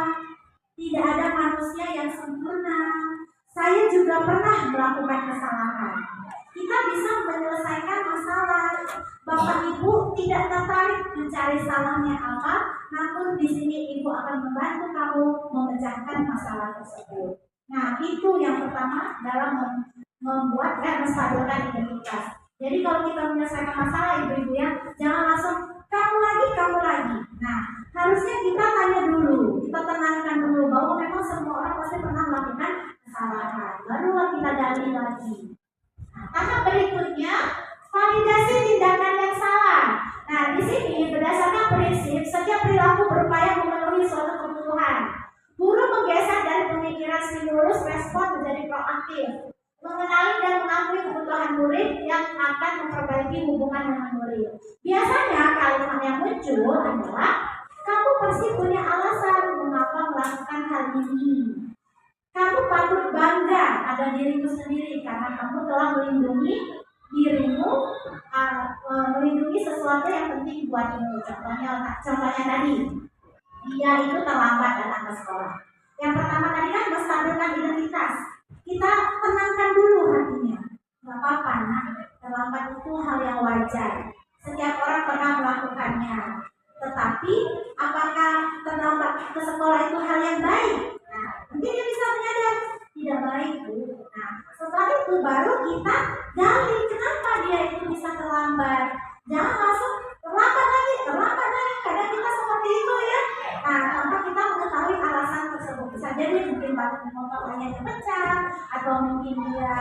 tidak ada manusia yang sempurna. Saya juga pernah melakukan kesalahan. Kita bisa menyelesaikan masalah. Bapak Ibu tidak tertarik mencari salahnya apa, namun di sini Ibu akan membantu kamu memecahkan masalah tersebut. Nah, itu yang pertama dalam membuat dan menstabilkan identitas. Jadi kalau kita menyelesaikan masalah ibu-ibu ya, jangan langsung kamu lagi. Nah, harusnya kita tanya dulu, kita tenangkan dulu bahwa memang semua orang pasti pernah melakukan kesalahan. Barulah kita gali lagi. Nah, tahap berikutnya validasi tindakan yang salah. Nah, di sini berdasarkan prinsip setiap perilaku berupaya memenuhi suatu kebutuhan. Guru menggeser dari pemikiran stimulus respon menjadi proaktif, mengenali dan mengakui kebutuhan murid yang akan memperbaiki hubungan dengan murid. Biasanya kalimat yang muncul adalah kamu pasti punya alasan mengapa melakukan hal ini. Kamu patut bangga pada dirimu sendiri karena kamu telah melindungi dirimu, melindungi sesuatu yang penting buatmu. Contohnya tadi, dia itu terlambat datang ke sekolah. Yang pertama tadi kan menstabilkan identitas. Kita tenangkan dulu hatinya. Gak apa-apa, nah, terlambat itu hal yang wajar. Setiap orang pernah melakukannya. Tetapi, apakah terlambat ke sekolah itu hal yang baik? Nah, mungkin dia bisa menyadar tidak baik, Bu. Nah, setelah itu baru kita gali kenapa dia itu bisa terlambat. Jangan langsung terlambat lagi. Kadang kita seperti itu ya. Nah, tanpa kita mengetahui alasan tersebut. Bisa jadi mungkin motornya pecah atau mungkin dia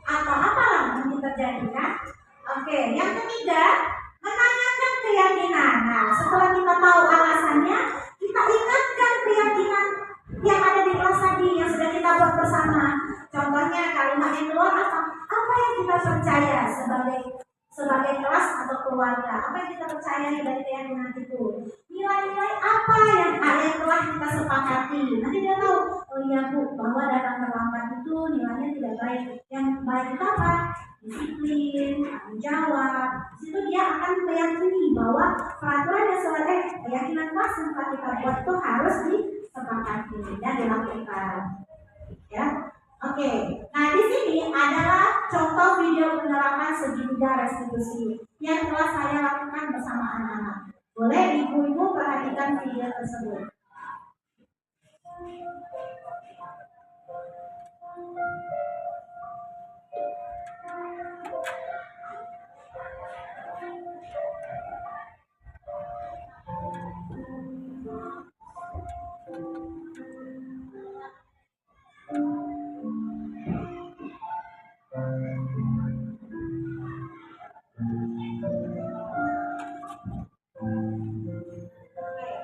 atau apalah mungkin terjadi kan. Oke, yang ketiga, menanyakan keyakinan. Nah, setelah kita tahu alasannya, kita ingatkan keyakinan yang ada di kelas tadi yang sudah kita buat bersama. Contohnya kalimat yang keluar apa yang kita percaya sebagai kelas atau keluarga, apa yang kita percayai dari keyakinan itu, nilai-nilai apa yang telah kita sepakati. Nanti dia tahu, oh iya Bu, bahwa datang terlambat itu nilainya tidak baik. Yang baik itu apa? Disiplin, tanggung jawab. Di situ dia akan meyakini bahwa peraturan yang keyakinan kelas yang telah kita buat itu harus disepakati dan dilakukan. Ya, oke. Nah di sini adalah contoh video penerapan segitiga restitusi yang telah saya lakukan bersama anak-anak. Boleh ibu-ibu perhatikan video tersebut.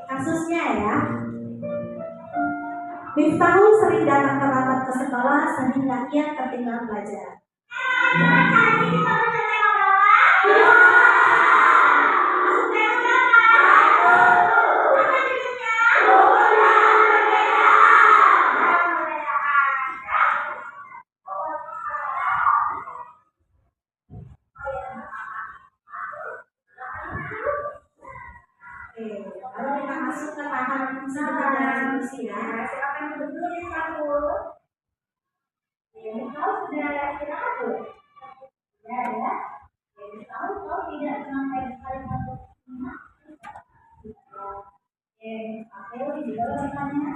Kasusnya ya, Miftahul sering datang terlambat ke sekolah sehingga ia tertinggal belajar. Lalu kita masuk ke tahap segitiga restitusi ya. Silakan berdiri di satu. Kau sudah istirahat tuh? Ya ya. Kau tidak sampai sekali masuk. Aku juga bertanya.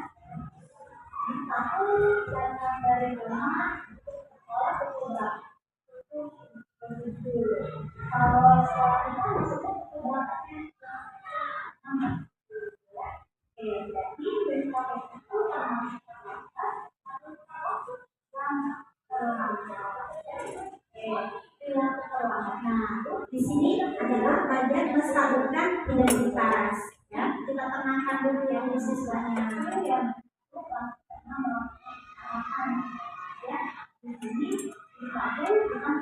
Aku datang dari rumah sekolah ke sekolah. Kalau sekolah itu maksudnya keberangkatannya. Di sini adalah bagian menstabilkan identitas. Ya, kita tenangkan dulu ya siswanya. Ya, di sini dipakai dengan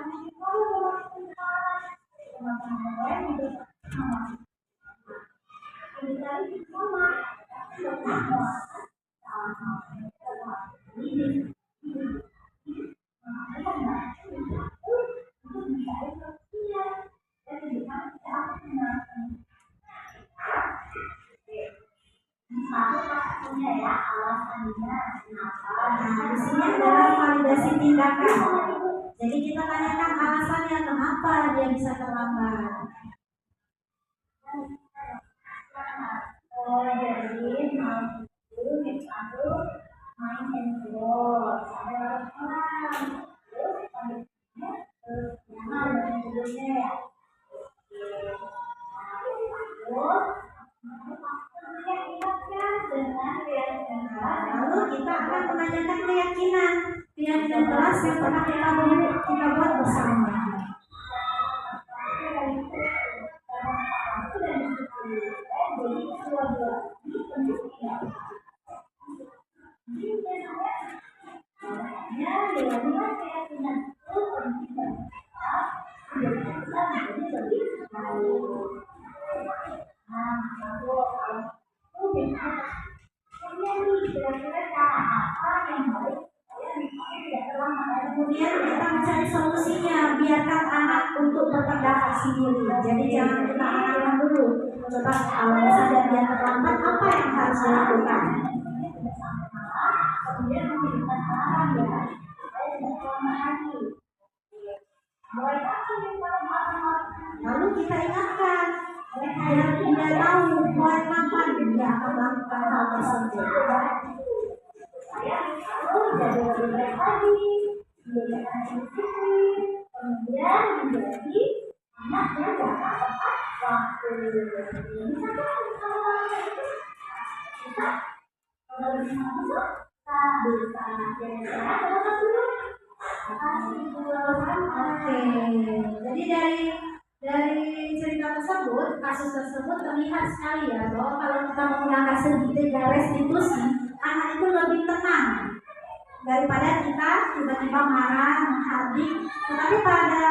di sini adalah validasi tindakan. Jadi kita tanyakan alasannya kenapa dia bisa terlambat. Jadi main handphone, ada orang, lalu kita akan menanyakan keyakinan kelas yang pernah kita buat bersama. Kemudian kita mencari solusinya, biarkan anak untuk berpendapat sendiri. Jadi jangan kita arahkan dulu. Coba kalau misalnya dia terlambat, apa yang harus dilakukan? Kemudian memberikan arahan ya, supaya tidak terlambat lagi. Lalu kita ingatkan, agar dia tahu mulai kapan dia akan melakukan hal tersebut. Saya harus jadi lebih baik lagi. Kemudian menjadi anak yang dapat tepat waktu. Bisa kan kalau kita kalau bisa masuk bisa kira-kira berapa dulu? Oke, jadi dari cerita tersebut, kasus tersebut terlihat sekali ya bahwa kalau kita menggunakan segitiga restitusi, anak itu lebih tenang daripada kita tiba-tiba marah, menghardik. Tetapi pada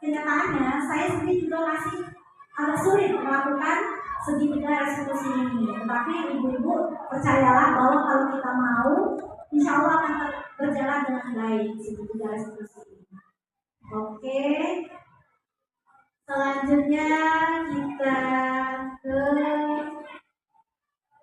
kenyataannya saya sendiri juga masih agak sulit melakukan segitiga restitusi ini. Tetapi ibu-ibu percayalah bahwa kalau kita mau insya Allah akan berjalan dengan baik segitiga restitusi ini. Oke, selanjutnya kita ke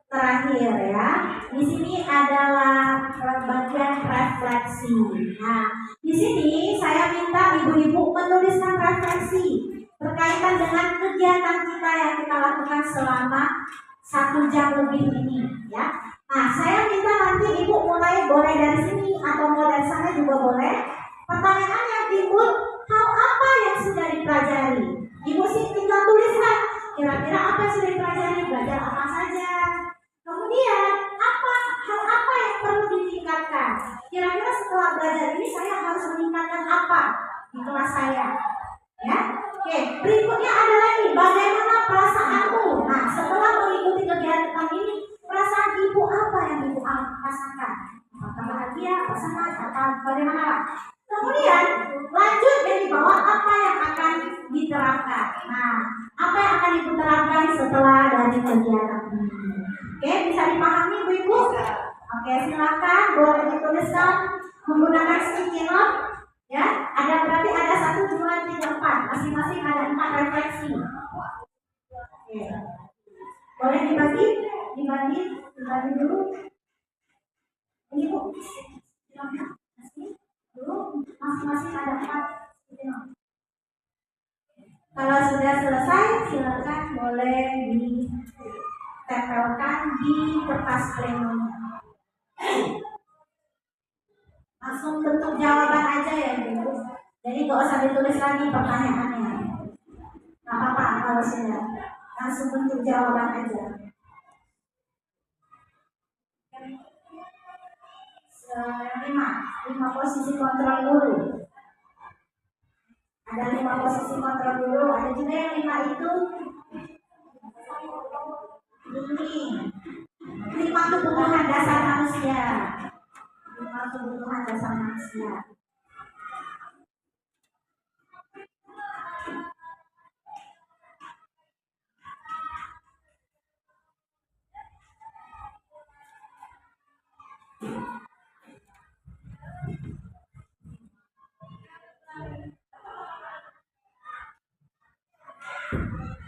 terakhir ya. Di sini adalah bagian refleksi. Nah, di sini saya minta ibu-ibu menuliskan refleksi berkaitan dengan kegiatan kita yang kita lakukan selama 1 jam lebih ini ya. Nah, saya minta nanti ibu mulai boleh dari sini atau mau dari sana juga boleh. Pertanyaan yang timbul, hal apa yang sudah dipelajari? Ibu sih tinggal tuliskan kira-kira apa yang sudah dipelajari, belajar apa saja. Kemudian hal apa yang perlu ditingkatkan? Kira-kira setelah belajar ini saya harus meningkatkan apa di kelas saya? Ya, oke. Berikutnya ada lagi, bagaimana perasaanmu? Nah, setelah mengikuti kegiatan ini, perasaan ibu apa yang ibu rasakan? Apakah bahagia, senang, atau bagaimana? Kemudian lanjut dari bawah apa yang akan diterapkan. Nah, apa yang akan ibu terapkan setelah dari kegiatan ini? Oke, bisa dipahami ibu-ibu? Oke, silakan boleh dituliskan menggunakan sticky note. Ya, berarti ada 1, 2, 3, 4. Masing-masing ada 4 refleksi. Oke. Boleh dibagi dulu. Ini Bu. Dulu masing-masing ada 4 sticky note. Kalau sudah selesai, silakan boleh ditempelkan di kertas plenonya. Langsung bentuk jawaban aja ya ibu. Jadi nggak usah ditulis lagi pertanyaannya. Nggak apa-apa kalau sudah. Langsung bentuk jawaban aja. 5 posisi kontrol guru. Ada 5 posisi kontrol guru. Ada juga yang 5 itu ini 5 kebutuhan dasar manusia. 5 kebutuhan dasar manusia.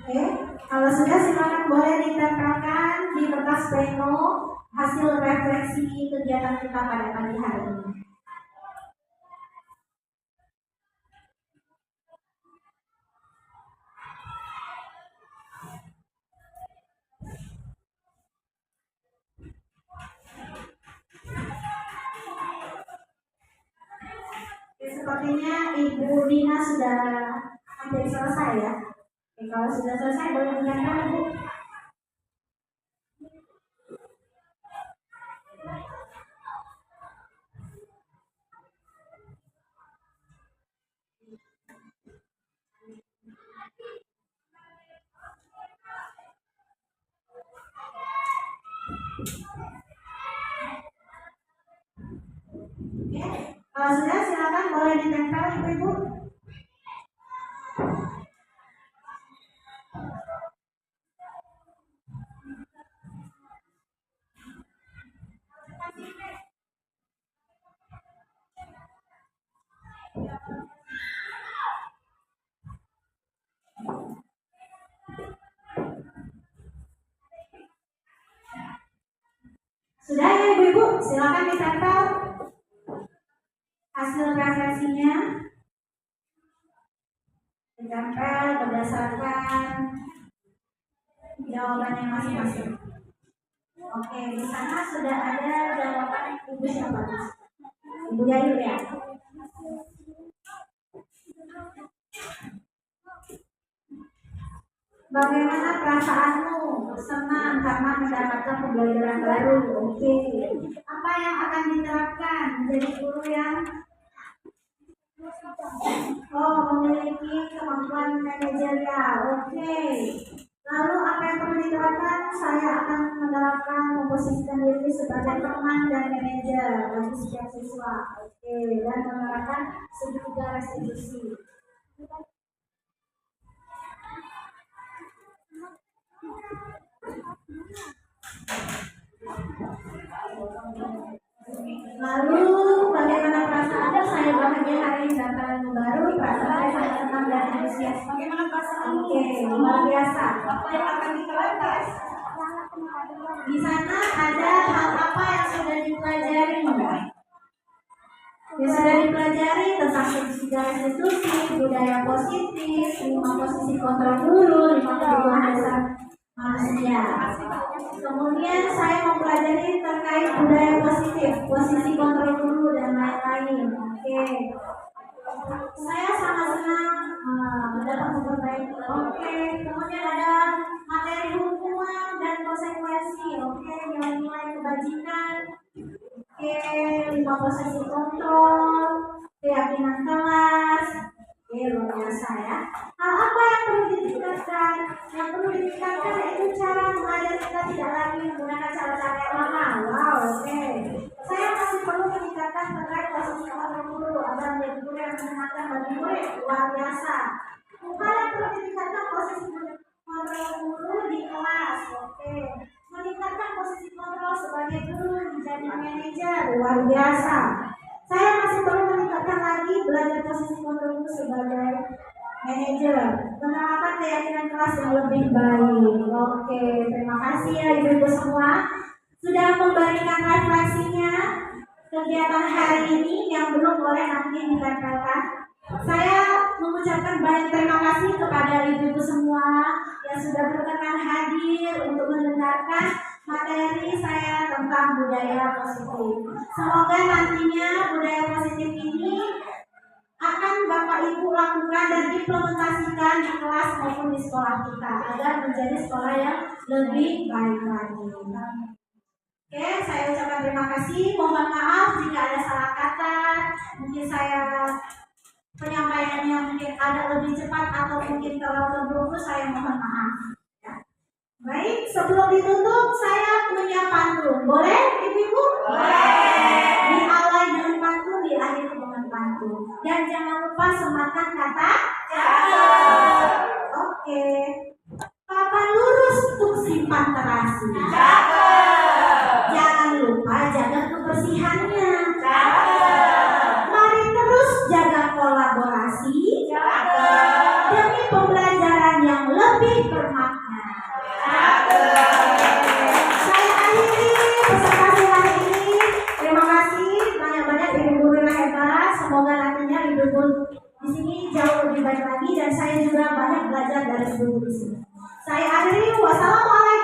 Oke, kalau sudah silakan boleh ditempelkan di kertas pleno hasil refleksi kegiatan kita pada pagi hari ini. Oke, sepertinya Ibu Dina sudah hampir selesai ya. Oke, kalau sudah selesai boleh ditempel Ibu. Oke, kalau sudah silakan boleh ditempel Ibu. Sudah ya ibu-ibu, silakan ditempel hasil refleksinya. Ditempel berdasarkan jawabannya masing-masing. Oke, di sana sudah ada jawaban ibu siapa? Ibu Yayu ya. Bagaimana perasaanmu? Senang karena mendapatkan pembelajaran baru. Oke. Apa yang akan diterapkan menjadi guru yang memiliki kemampuan manajerial? Oke. Lalu apa yang perlu diterapkan? Saya akan menerapkan memposisikan diri sebagai teman dan manajer bagi setiap siswa. Oke. Dan menerapkan segitiga restitusi. Lalu bagaimana perasaannya? Saya bahagia hari ini datang baru. Perasaan saya sangat senang dan antusias. Bagaimana perasaan? Oke, luar biasa. Apa yang akan dikelas? Di sana ada hal apa yang sudah dipelajari? Yang sudah dipelajari tentang sejarah restitusi, budaya positif, 5 posisi kontrol guru, 5 kebutuhan dasar manusia. Kemudian saya mempelajari terkait budaya positif, posisi kontrol guru dan lain-lain. Oke. Saya sangat senang dapat memperbaiki. Oke. Kemudian ada materi hukuman dan konsekuensi. Oke. Nilai-nilai kebajikan. Oke. 5 posisi kontrol, keyakinan kelas. Oke, luar biasa ya. Hal apa yang perlu ditingkatkan? Yang perlu ditingkatkan yaitu cara mengajar kita tidak lagi menggunakan cara-cara yang lama. Wow, oke. Saya masih perlu meningkatkan terkait posisi kontrol guru agar menjadi guru yang menyenangkan bagi murid. Luar biasa. Hal yang perlu ditingkatkan posisi kontrol guru di kelas. Oke. Meningkatkan posisi kontrol sebagai guru menjadi manajer. Luar biasa. Saya masih perlu meningkatkan lagi belajar posisi kontrol guru sebagai manajer, menerapkan keyakinan kelas yang lebih baik. Oke, terima kasih ya ibu-ibu semua sudah memberikan refleksinya kegiatan hari ini yang belum boleh nanti ditempelkan. Saya mengucapkan banyak terima kasih kepada ibu-ibu semua yang sudah berkenan hadir untuk mendengarkan materi saya tentang budaya positif. Semoga nantinya budaya positif ini akan Bapak Ibu lakukan dan implementasikan di kelas maupun di sekolah kita agar menjadi sekolah yang lebih baik lagi. Oke, saya ucapkan terima kasih. Mohon maaf jika ada salah kata. Mungkin saya penyampaiannya mungkin ada lebih cepat atau mungkin terlalu terburu-buru. Saya mohon maaf. Ya. Baik, sebelum ditutup saya punya pantun. Boleh, Ibu-ibu? Boleh. Diawali dengan pantun, diakhiri dengan pantun. Dan jangan lupa sematkan kata cakep. Oke. Papan lurus untuk simpan terasi. Cakep. Jangan lupa jaga kebersihannya. Cakep. Mari terus jaga kolaborasi. Cakep. Demi pembelajaran yang lebih bermakna. Saya akhiri presentasi hari ini. Terima kasih banyak-banyak ibu guru yang hebat. Semoga nantinya ibu guru di sini jauh lebih baik lagi dan saya juga banyak belajar dari ibu guru di sini. Saya akhiri. Wassalamualaikum.